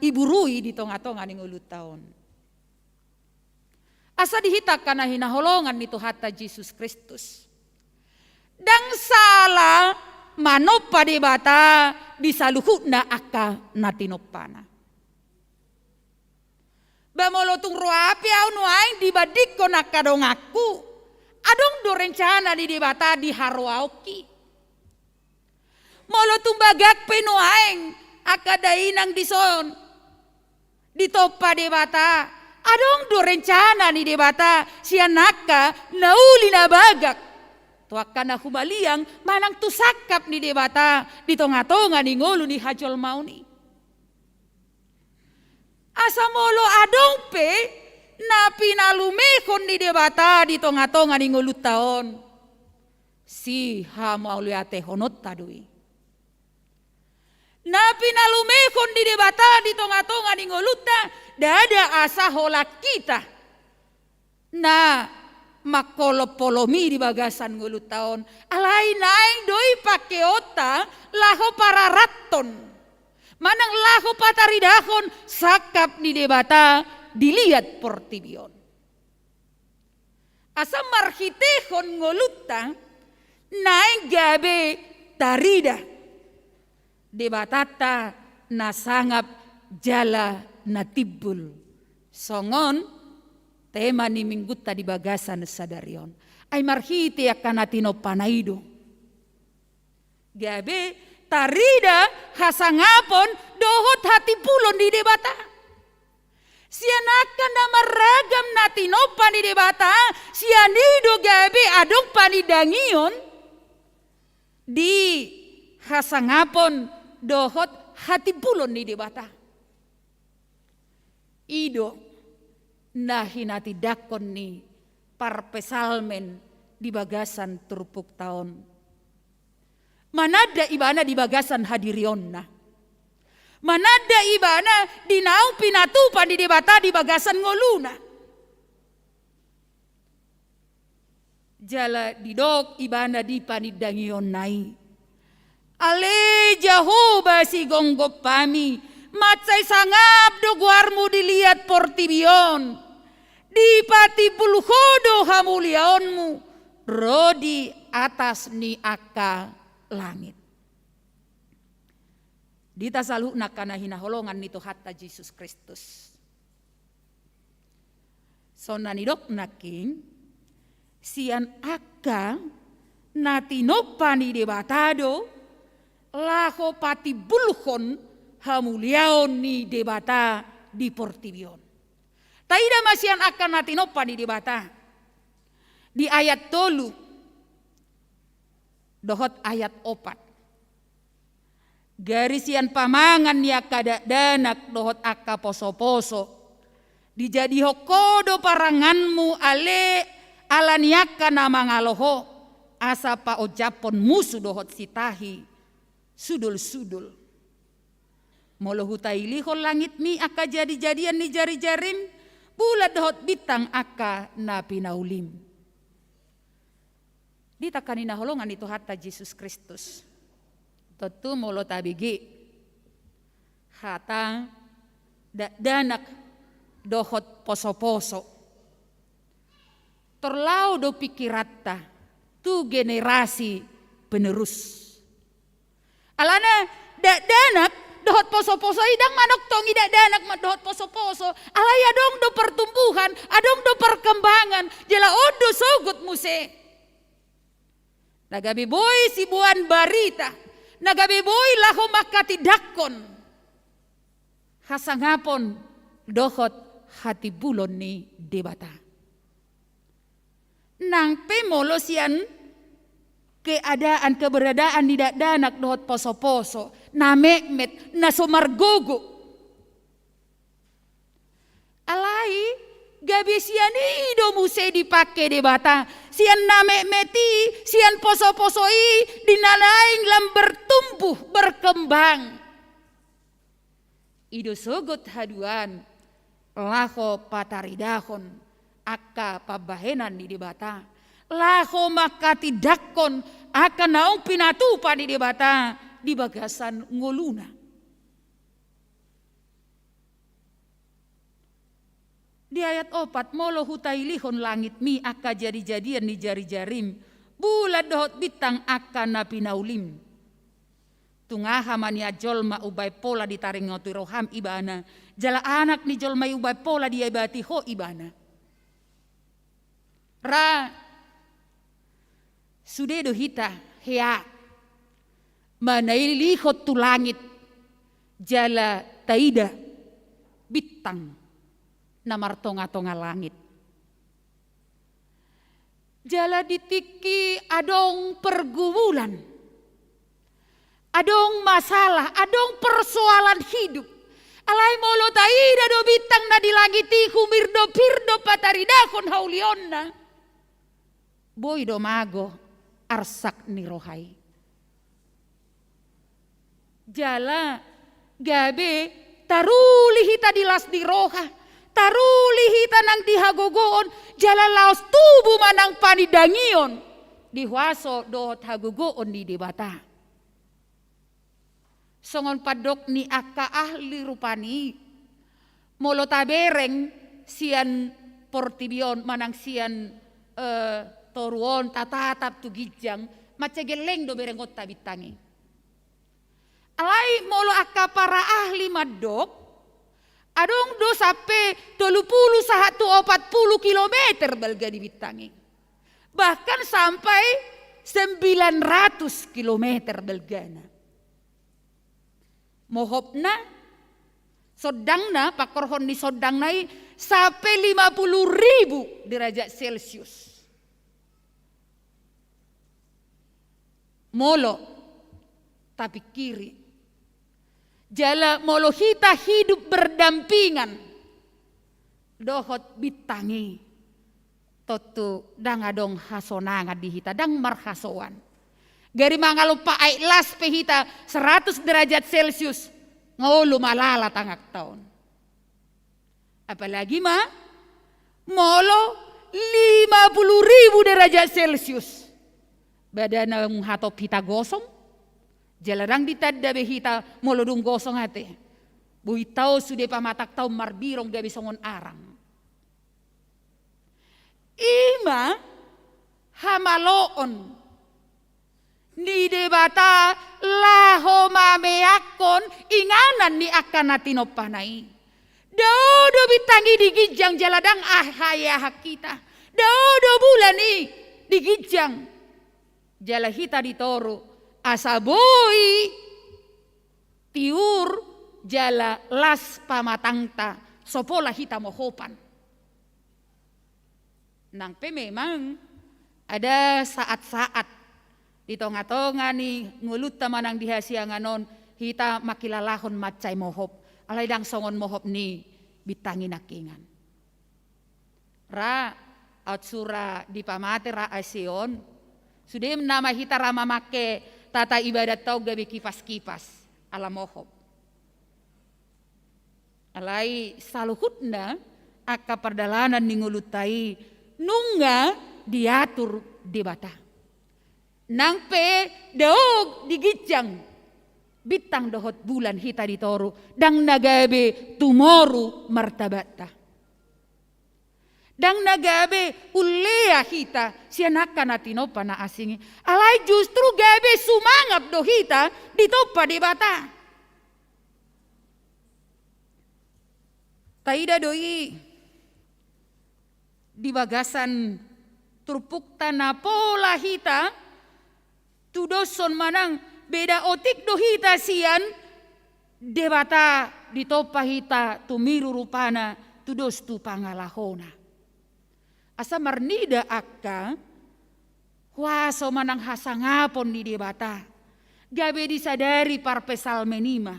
iburui di tonga-tonga ni ngulutaon. Asa dihitakan na hinaholongan nito hatta Yesus Kristus. Dang sala manopa di bata disaluhut na aka natinopana. Bamolo tung ruapi au nuaing dibadik ko nakadongaku. Adong do rencana di debata di haruauki. Molo tumbagak penuaeng akadainang dison. Ditopa debata. Adong do rencana ni debata sianaka nauli na bagak. Tuakan na humaliang manang tusakap ni debata di tonga-tonga ni ngolu ni hajol mauni. Asa molo adong pe na pinalumekon ni debata di tonga-tonga ni ngulut taon. Si hamauliate honot tadui. Na pinalumekon di debata di tonga-tonga ni nguluta dada asa hola kita. Na makolopolomi di bagasan ngulut taon. Alai naing doi pake ota laho para raton. Manang laho pataridahon sakap di debata dilihat portibion. Asa marhitehon nguluta naing gabe tarida. Debatata nasangap jala natibul. Songon tema ni mingguta di bagasan sadarion. Ay marhite akan atino panaido. Gabe tarida hasangapon dohot hati pulon di debata. Sianakan nama ragam natinopan di debata. Sianido gabe adong panidangion. Di hasangapon dohot hati pulon di debata. Ido nahinati dakon ni parpesalmen di bagasan turpuk taon. Manada ibana di bagasan hadirionna. Manada ibana di nau pinatupan di debata di bagasan ngoluna. Jala didok ibana di panidangion nai. Ale Jehovah si gonggop pami. Matsay sangap do guarmu dilihat portibion. Di pati pulhodo hamuliaonmu. Rodi atas ni aka langit. Dita salukna kana hinaholongan nito hatta Yesus Kristus. Sonanidok naking sian aka natinopani debatado laho pati bulhon hamuliaon ni debata di portibion. Taida masian akan natinopani debata. Di ayat 3 dohot ayat 4. Garisian pamangan ya kada danak dohot akka poso-poso. Dijadi hokodo paranganmu ale alaniaka nama ngaloho. Asa pa ojapon musuh dohot sitahi. Sudul-sudul. Molo hutai lihol langit mi akka jadi-jadian ni jari-jarim. Bulat dohot bitang akka na pinaulim. Dita kanina holongan itu hatta Yesus Kristus. Tentu molo tabigi. Hata danak dohot poso-poso. Terlau do pikirata tu generasi penerus. Alana danak dohot poso-poso idang manok tong idak danak dohot poso-poso. Alaya dong do pertumbuhan, adong do perkembangan. Jela odo sogut muse. Nagabi boy si buan barita. Nagabi boy laho makati dakon. Hasangapon dohot hati bulon ni debata. Nang pemolo sian keadaan keberadaan di danak dohot poso-poso. Na mekmet, na somargogo. Alai gabi sian ido muse dipake debata. Sian na mekmeti, sian poso-posoi dinalaing lam bertumbuh, berkembang. Ido sogot haduan, laho pataridahon, akka pabahenan di debata. Laho makati dakon, akan naung pinatupa di debata, di bagasan ngoluna. Di ayat 4, molo hutai lihon langit mi akka jadi-jadian ni jari-jarim. Bulat dohot bitang akka na pinaulim. Tungaha mania jolma ubay pola ditaring ngotu roham ibana. Jala anak ni jolma ubay pola dia ibati ho ibana. Ra sudedo hita hea. Manai lihot tu langit. Jala taida bitang. Namar tonga-tonga langit. Jala ditiki adong pergumulan. Adong masalah, adong persoalan hidup. Alai molo taida do bintang na dilagiti humirdo pirdo pataridakon haulionna. Boy do mago arsak ni rohai. Jala gabe taruli hita dilas di roha. Taruli hita nang dihagogoon. Jala laos tubuh manang panidangion. Dihuaso dohot hagogoon di debata. Songon padok ni akka ahli rupani. Molo tabereng sian portibion manang sian toruon tatatap tu gijang. Macegeleng do berengot tabitangi. Alai molo akka para ahli madok. Adong do sampai 30 sahatu 40 kilometer balga dibitangi. Bahkan sampai 900 kilometer balgana. Mohopna sodangna pakorhon di sodangnai sampai 50.000 derajat Celcius. Molo tapi kiri. Jala molo hita hidup berdampingan. Dohot bitangi. Totu dang adong hasonanga di hita. Dang marhasoan. Gari mangalupa ay las pe hita 100 derajat Celcius. Ngolo malala tangak taon. Apalagi molo 50.000 derajat Celcius. Badan hatop hita gosong. Jalarang ditadda behita molodung gosong hati. Buitau sudah pamatak tau marbirong gabi songon arang. Ima hamaloon. Ni debata laho mameakon inganan ni akan natinopanai. Dodo bitangi digijang jaladang ahaya kita. Dodo bulan ni digijang. Jalahita ditoro. Asaboi tiur jala las pamatangta sopola hita mohopan. Nang pe memang ada saat-saat di tonga-tonga ni ngulut tamanang dihasianganon hita makilalahon macai mohop. Alay dang songon mohop ni bitangi nakingan. Ra atsura di pamate ra asion sudah nama hita rama make tata ibadat tau gabi kipas-kipas ala mohop. Alai saluhutna akka perdalanan ningulutai nungga diatur debata. Nangpe daog digijang bitang dohot bulan hita ditoru dang nagabe tumoru martabata. Dang nagabe ulea hita sianaka natinopa na asingi. Alai justru gabe sumangap do hita ditopa di bata. Taida doi di bagasan turpukta na pola hita tudoson manang beda otik do hita sian debata ditopa hita tumiru rupana tudos tu pangalahona. Asa marnida akka huaso manang hasangapon di debata. Gabe disadari parpesal menima.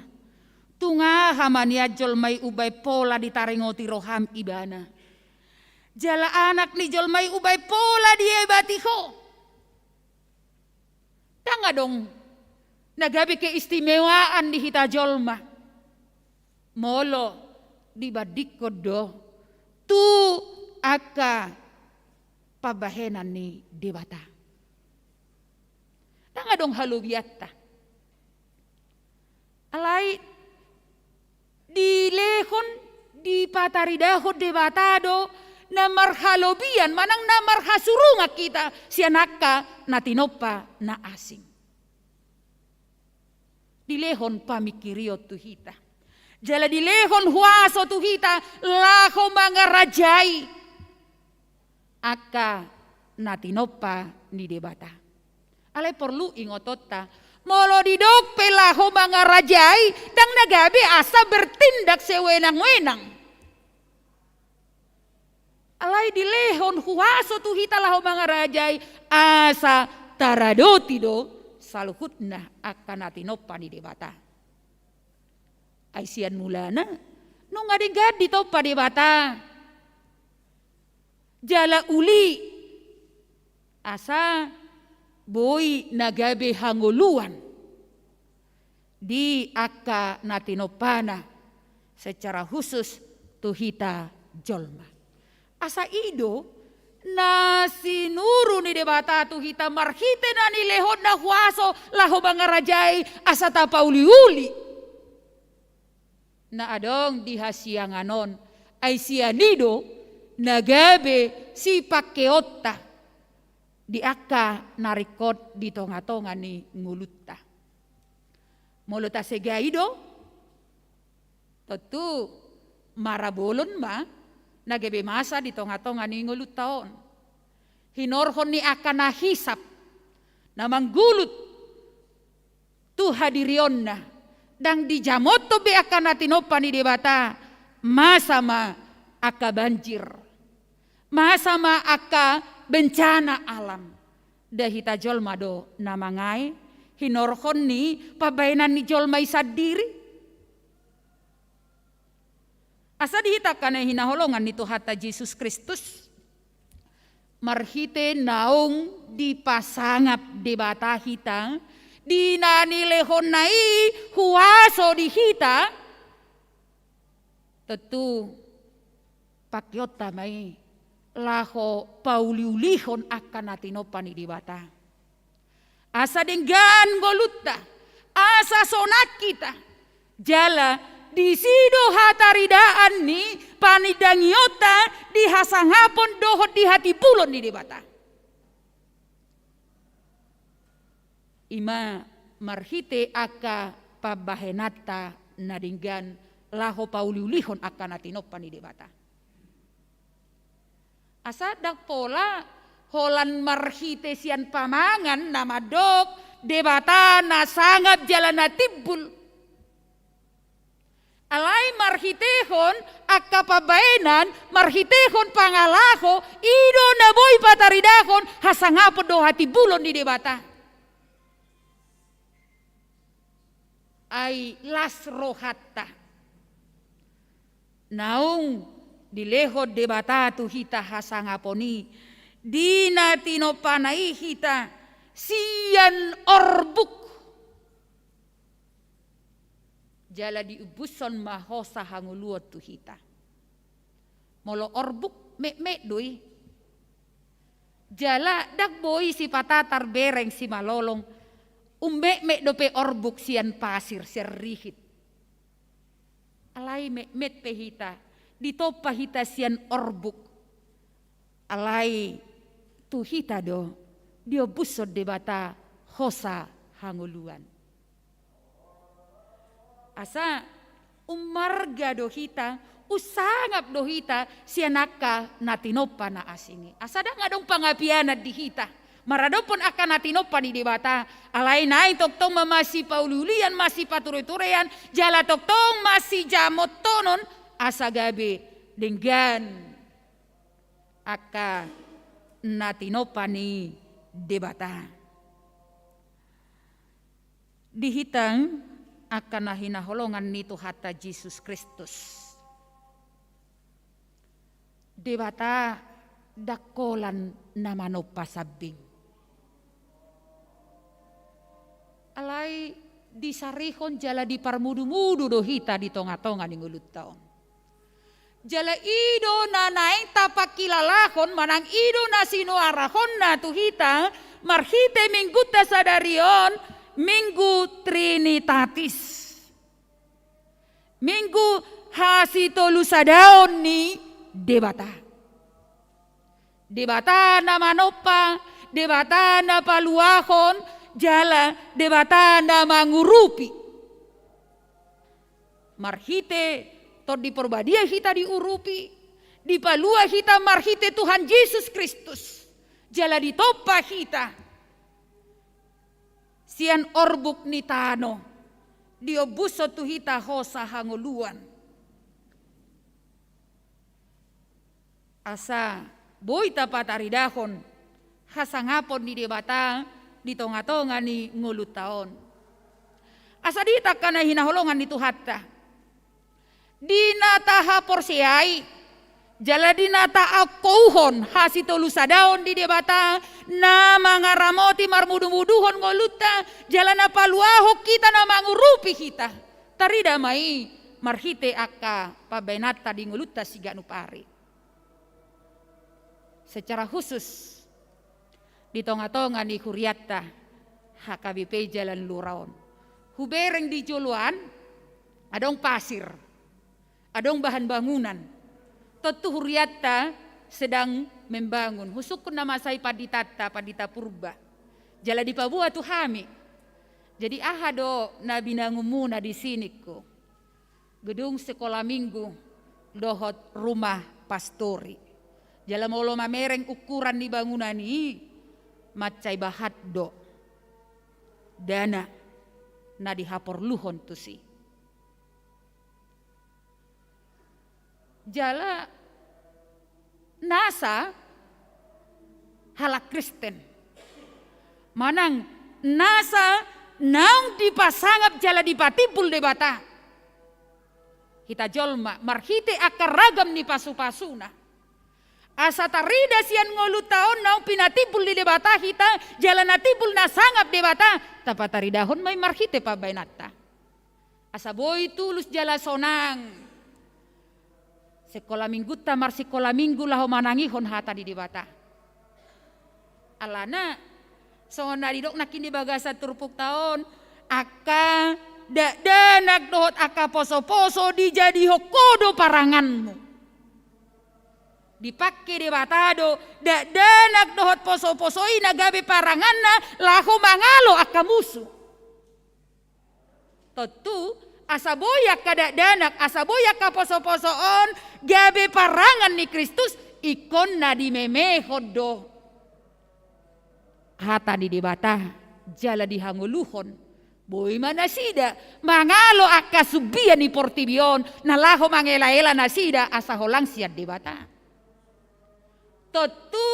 Tunga hamania jolmai ubay pola ditaringoti roham ibana. Jala anak ni jolmai ubay pola diebatiho. Tanga dong nagabi keistimewaan di hita jolma. Molo dibadiko do tu akka pabahenan ni debata. Tanga dong halubiata. Alai dilehon di pataridahon debatado na marhalobian manang na marhasurunga kita sianaka natinopa na asing. Dilehon pamikirio tuhita. Jala dilehon huaso tuhita laho mga rajai. Aka natinopa ni debata. Alay perlu ingotota. Molo didok pelaho mga rajai dang nagabi asa bertindak sewenang-wenang. Alay dilehon huaso tuhita laho mga rajai asa taradoti do saluhutna akan natinopa ni debata. Ay siyan mulana. Nung adigad dito pa di bata. Jala uli. Asa boy nagabe hanguluan. Di aka natinopana secara khusus tuhita jolma. Asa ido na sinuro ni debata tuhita marhite na nilehod na huaso laho bangarajay asa tapauli-uli. Na adong dihasianganon ay sianido nagabe si pakeota di aka narikot di tonga-tonga ni ngulutta. Muluta segaido tentu marabolon ma nagabe masa di tonga-tonga ni ngulutaon. Hinorhon ni akan nahisap na manggulut tu hadirion na dang dijamot to be akan natinopa ni debata masama aka banjir. Masama aka bencana alam. Dahita jolma do namangai hinorhon ni pabainan ni jolma isadiri. Asa dihitakan ay hinaholongan nito hata Jesus Kristus. Marhite naong dipasangap debata hita. Di nanilehon nai huwaso di hita. Tentu pakyot tamay laho pauliulihon akan natinopan di bata. Asa denggan golutta. Asa sonat kita. Jala di sido hataridaan ni panidangiota di hasangapon dohot di hati pulon di debata. Ima marhite aka pabahenata nadinggan laho pauliulihon akan natinopan di debata. Asa dak pola holan marhite sian pamangan nama dok debata na sangap jalan natibul. Alay marhitehon akka pabainan marhitehon pangalaho ido na boy pataridahon hasangapon do hati bulon di debata. Ay lasrohatta. Naung dilehod debata tu hita hasangaponi di natinopanai hita sian orbuk. Jala diubuson mahosa hanguluot tu hita. Molo orbuk mek doi. Jala dak boy si patatar bereng si malolong. Mek dope orbuk sian pasir serrihit. Alai mek pehita. Ditopa hita sian orbuk. Alai tu hita do. Diobusod debata hosa hanguluan. Asa umarga dohita usangap dohita sianaka natinopa na asingi. Asa da ngadong pangapianat dihita. Maradopon akan natinopa di debata. Alay nain toktong mamasi paululian masih patureturean jala toktong masih jamot tonon asa gabe dengan aka natinopa ni debata. Dihitang akan nahinaholongan nito hata Jesus Kristus. Debata dakolan namano pasabing. Alay disarihon jala di parmudu-mudu dohita di tonga-tonga di ngulut taon. Jala ido nanaing tapakilalahon manang ido na sinuarahon na tuhita marhite mingguta sadarion Minggu Trinitatis. Minggu hasitolusadon ni debata. Debata na manopa, debata na paluahon, jala debata na mangurupi. Marhite to di porbadia hita diurupi, di palua hita marhite Tuhan Yesus Kristus. Jala ditopa hita. Sian orbuk ni tano, diobuso tuhita hosa hanguluan. Asa boy tapataridahon, hasangapon ni debata, di tonga-tonga ni ngulut taon. Asa dita kana hinaholongan ni tuhata, dinata haporsiai, jala dinata akouhon hasitolu sadaon di debata na mangaramoti marmudu-muduhon ngoluta jalana paluaho kita na mangurupi kita tarida mai marhite aka pabenata di ngoluta siga nupari. Secara khusus di tonga-tonga di Huriatta HKBP Jalan Luraon hubereng di Joluan adong pasir, adong bahan bangunan. Tentu Huriatta sedang membangun. Husukun nama saya padita purba. Jala di Papua tu hami. Jadi ahado nabi nangumuna di sini ko. Gedung sekolah minggu dohot rumah pastori. Jala molo mamereng ukuran di bangunan ini macai bahat do. Dana na dihapor luhon tu si. Jala nasa halak Kristen. Manang nasa naung dipasangap jala dipatipul debata. Kita jolma marhite akar ragam ni pasu-pasuna. Asa tarida sian ngolu taon naung pinatipul di debata kita jala natipul na sangap debata. Tapa taridahon may marhite pa bainata. Asa boy tulus jala sonang. Sekolah minggu tamar sekolah minggu laho manangihon hata di debata. Alana sona didok nakini bagasa turpuk tahun aka danak dohot aka poso-poso dijadi hokodo paranganmu. Dipakai debata do danak dohot poso-posoi nagabe paranganna laho mangalo aka musuh. Tentu asaboyak kada danak, asaboyak ka poso-posoon, gabe parangan ni Kristus, ikon na di memehod do. Hata di debata, jala dihanguluhon, boy manasida, mangalo aka subian ni portibion, nalaho mangela-ela nasida, asaholang siat debata. Tentu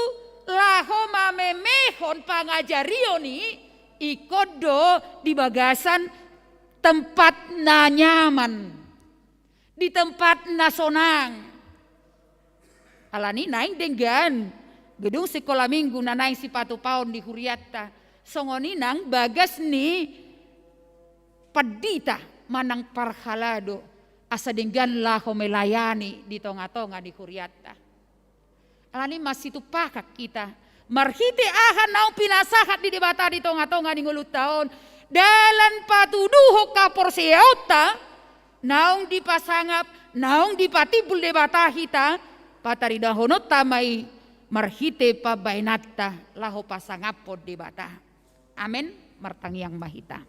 laho mamemehon pangajarioni, ikon do di bagasan tempat na nyaman, di tempat na sonang. Alani naing dengan gedung sekolah minggu na naing sipatu paon di Huriatta. Songoni nang bagas ni padita manang parhalado asa dengan laho melayani di tonga-tonga di Huriatta. Alani masih tu pakak kita. Marhite ahan naung pinasahat di debata di tonga-tonga di ngulut tahun. Dalan patuduho kapor seauta naung dipasangap naung dipatipul debata hita pataridahonot tamai marhite pa bainata laho pasangapod debata. Amen martangiang mahita.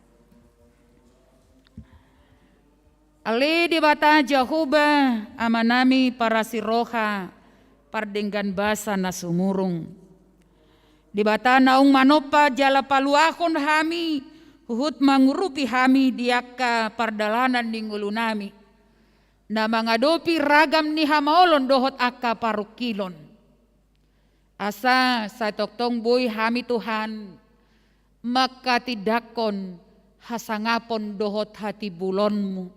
Ale debata Jehovah amanami para siroha pardenggan basa na sumurung. Debata naung manopa jala paluahon hami huhut mangurupi hami diaka pardalanan di ngulunami. Na mangadopi ragam ni hamaolon dohot aka parukilon. Asa sa toktong boy hami Tuhan makatidakon hasangapon dohot hati bulonmu.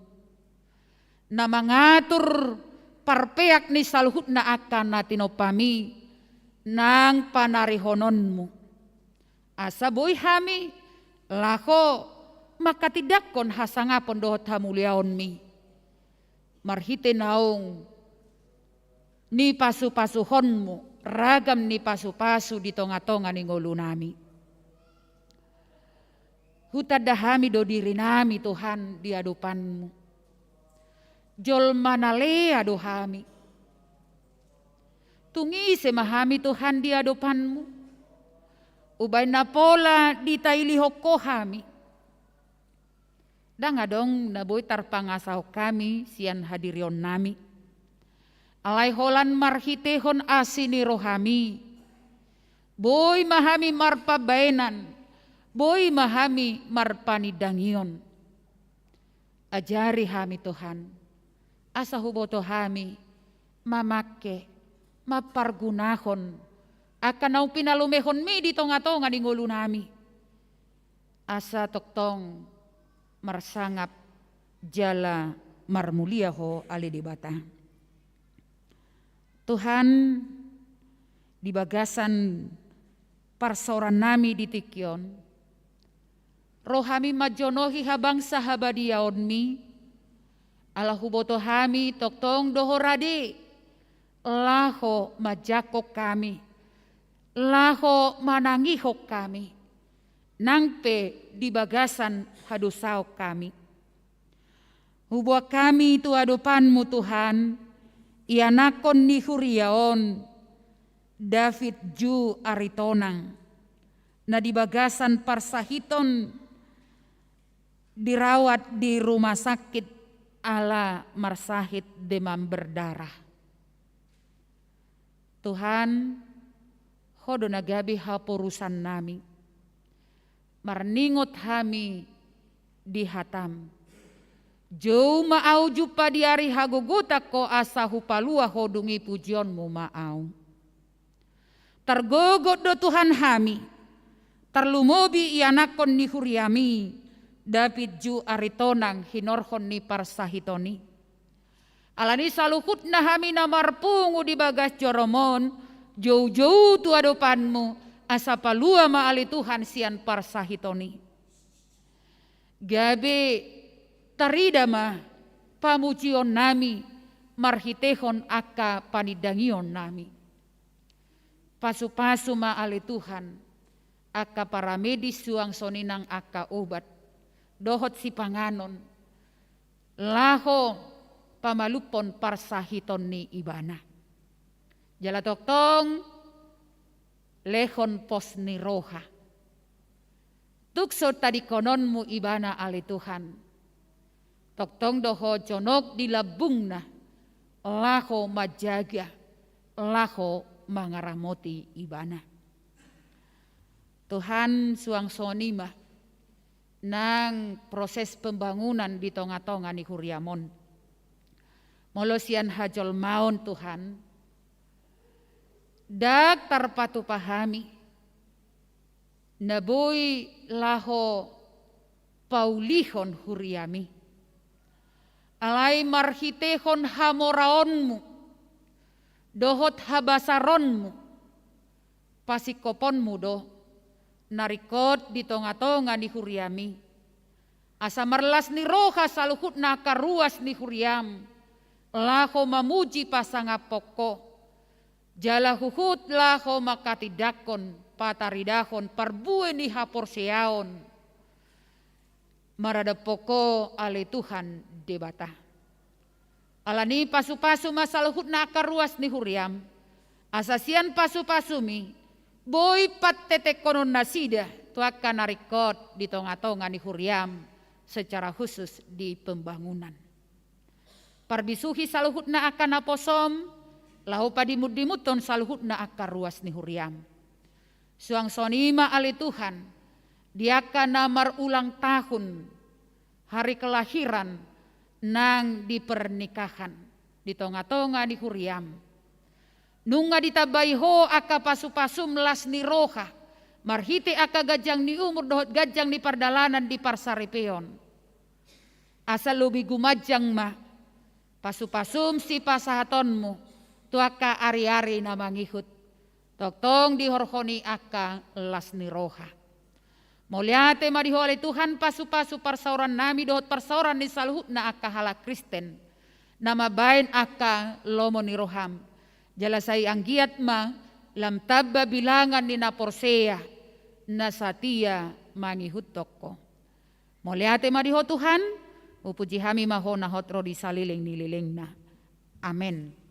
Na mangatur parpeak ni saluhut na akan natinopami nang panarihononmu. Asa boy hami lako makatidakon hasangapon dohot hamuliaon mi. Marhite naung ni pasu-pasuhonmu ragam ni pasu-pasu di tonga-tonga ni ngolunami. Hutadahami do diri nami Tuhan di hadapanmu. Jol manale adohami. Tungi semahami Tuhan di hadapanmu. Ubay na pola di tailihoko kami. Dangadong naboy tarpangasaw kami sian hadirion nami. Alay holan marhitehon asini rohami. Boy mahami marpabainan. Boy mahami marpanidangion. Ajari hami Tuhan. Asa huboto hami mamake mapargunahon akan nau pinalumehon mi di tonga-tonga di ngulu nami. Asa toktong marsangap jala marmulia ho ale debata. Tuhan, di bagasan parsoran nami di tikyon, rohami majonohi habangsa habadiaon mi, ala huboto hami toktong dohorade, laho majakok kami, laho manangihok kami, nangpe di bagasan hadusau kami. Hubwa kami tu adopanmu Tuhan, ianakon ni huriaon, David Ju Aritonang, na di bagasan parsahiton dirawat di rumah sakit ala marsahit demam berdarah. Tuhan, hodo nagabi hapurusan nami, marningot hami di hatam. Jauh maau jupa di hari hagogotak ko asa hupalua hodungi pujionmu maau. Tergogot do Tuhan hami, terlumobi ianakon ni huriami, David Ju Aritonang hinorhon ni parsahitoni. Alani saluhut na hami na marpungu di bagas joromon, jauh-jauh tu adopanmu, asa palua maali Tuhan sian parsahitoni. Gabe taridama pamujion nami, marhitehon aka panidangion nami. Pasu-pasu maali Tuhan, aka para medis suang soninang aka obat, dohot si panganon, laho pamalupon parsahiton ni ibana. Jala toktong, lehon pos ni roha. Tukso tadi kononmu ibana ali Tuhan. Toktong doho jonok dilabungna, laho majaga, laho mangaramoti ibana. Tuhan suang sonima nang proses pembangunan di tonga-tonga ni Huriamon. Molosian hajol maun Tuhan. Dak tarpatu pahami. Naboy laho paulihon Huriami. Alai marhitehon hamoraonmu, dohot habasaronmu, pasikoponmu doh, narikot di tonga-tonga ni Huriami. Asa marlas ni roha saluhut na karuas ni Huriam, laho mamuji pasanga poko, jala huhut laho makatidakon, pataridahon, parbue ni haporseaon, marada poko ale Tuhan debata. Alani pasu-pasu masaluhut na karuas ni Huriam, asasian pasu-pasumi, boy patete konon nasida, tuaka narikot di tonga-tonga ni Huriam secara khusus di pembangunan. Parbisuhi saluhut na akan aposom, lahu padimudimuton saluhut na akar ruas ni Huriam. Suang sonima ali Tuhan, diaka namar ulang tahun, hari kelahiran, nang di pernikahan, di tonga-tonga ni Huriam. Nunga ditabaiho aka pasu-pasum las ni roha, marhite aka gajang ni umur dohot gajang ni pardalanan di parsaripeon. Asal lubi gumajang mah, pasu-pasum si pasahatonmu, tuaka ari-ari na mangihut. Toktong dihorhoni aka las ni roha. Moliate madihole Tuhan pasu-pasu parsauran nami dohot parsauran ni saluhut na aka hala Kristen. Nama bain aka lomo ni roham. Jalasai anggiat ma lam tabba bilangan ni naporsea na satia mangihut toko. Moliate madiho Tuhan, upuji hami maho na hotro di saliling nililing na. Amen.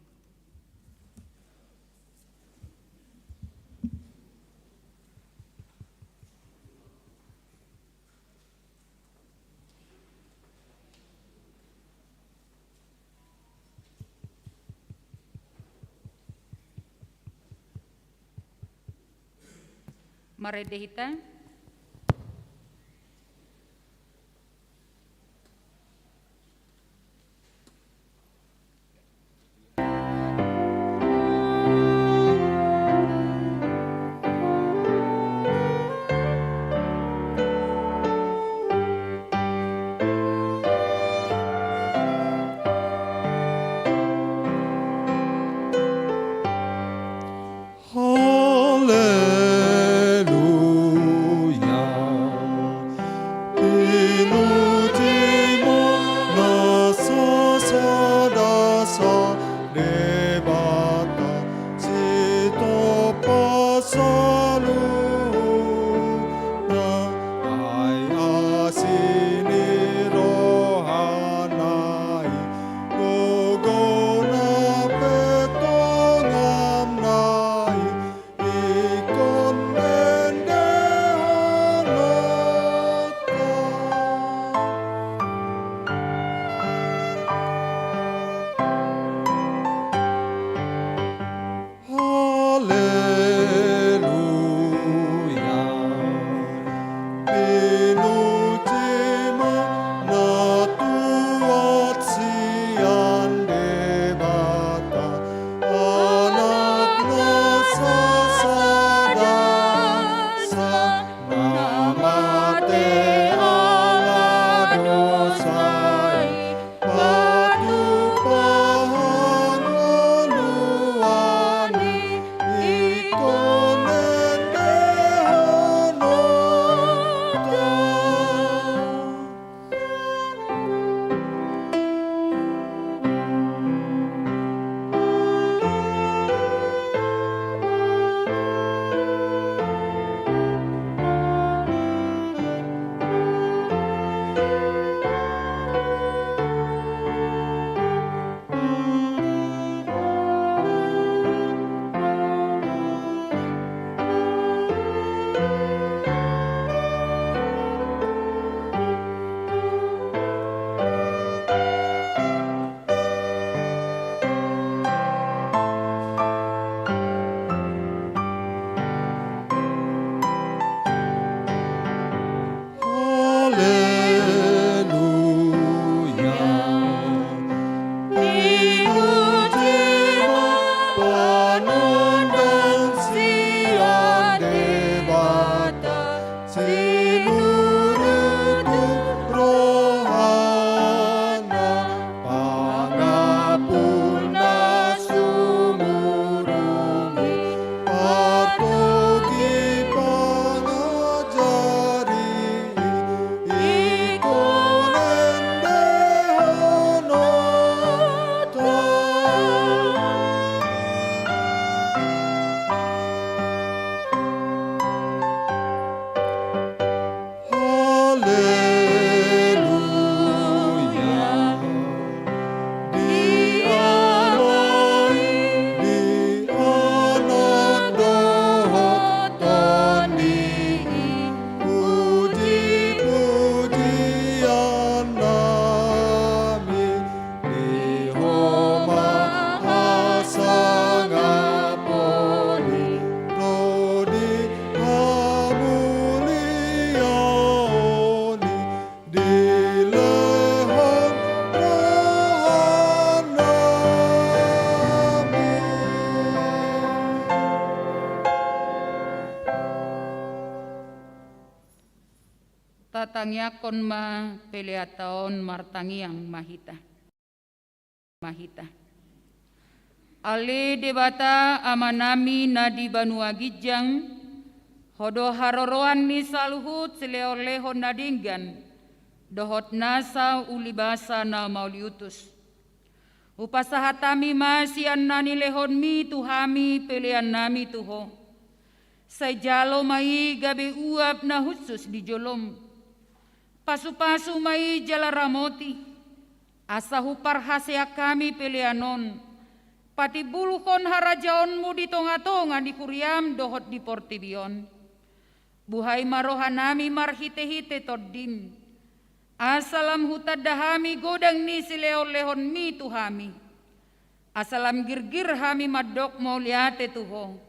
Maredehita. debata sito pasalu na ay asini rohanai gogona petongam nai ikon mende honota. Haleluya, pinucima na tuat sian debata, anak nasa sadasa, namate ala dosai, patupahan oluani, ikonen dehonota. Haleluya, pinucima panundang sian debata, sinurutu rohana, pangapuna sumurungi, partogi pangajari, ikonen dehonota. Haleluya, diamai di anak dohotoni, puji-pujian nami di homa asangaponi, rodi hamulioni, di lehon rohanami. Tatangyakon ma peleataon martangiang mahita. Ale debata amanami nadi banua gijang, hodo haroroan ni saluhut seleo-leho nadinggan, dohot nasa ulibasa na mauliutus. Upasahatami masian nani lehon mi tuhami pelean nami tuho. Sajalo mai gabe uap na khusus di jolom. Pasu-pasu mai jalaramoti. Asahu parhasea kami peleanon. Pati buluhon harajaonmu di tonga-tonga di kuriam dohot di portibion. Buhay marohanami marhite-hite toddim. Asalam hutadahami godang ni sileo-lehon mi tuhami. Asalam girgir hami madok mauliate tuho.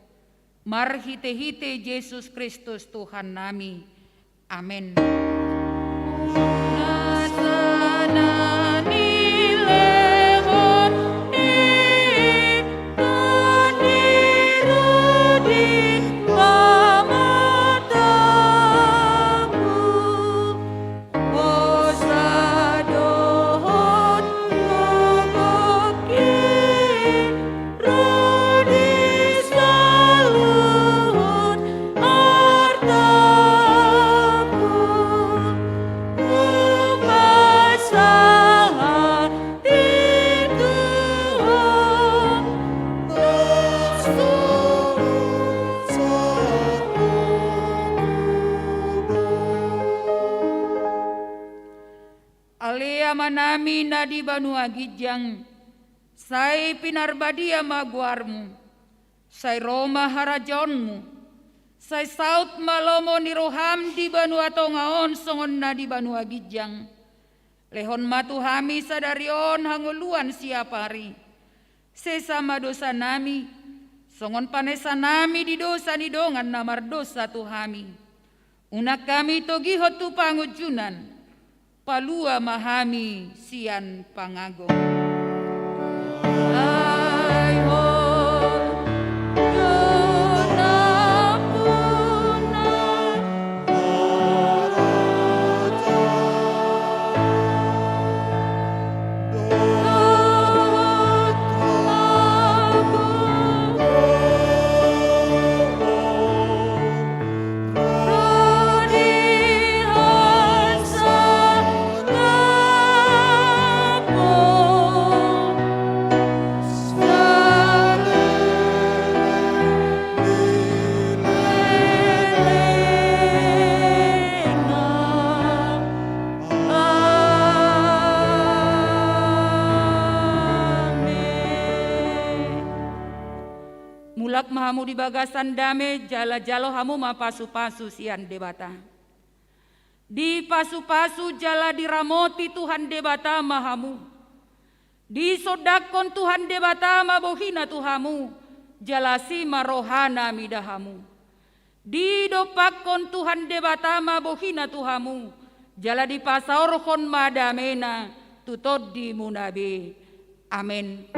Marhite-hite Yesus Kristus Tuhan nami. Amin. Artamu nami na di Banua Gijang, say pinarbadia maguarmu, say Roma harajonmu, say saut malomo ni roham di Banua Tongaon songon na di Banua Gijang. Lehon matuhami sadarion hanguluan siapari, sesama dosa nami, songon panesa nami di dosa ni dongan namar dosa tuhami. Unak kami togihot tu pangujunan, palua mahami sian pangagong. Ay ho, yona puna, dohot agung, rodi hansa lapong, mulak mahamu di bagasan dame jala-jalo hamu mapasu-pasu sian debata. Di pasu-pasu jala diramoti Tuhan debata mahamu. Di sodakon Tuhan debata mabohina Tuhamu, jalasi marohana midahamu. Di dopakon Tuhan debata mabohina Tuhamu, jala di pasaorkon madamena tutod di munabe. Amin.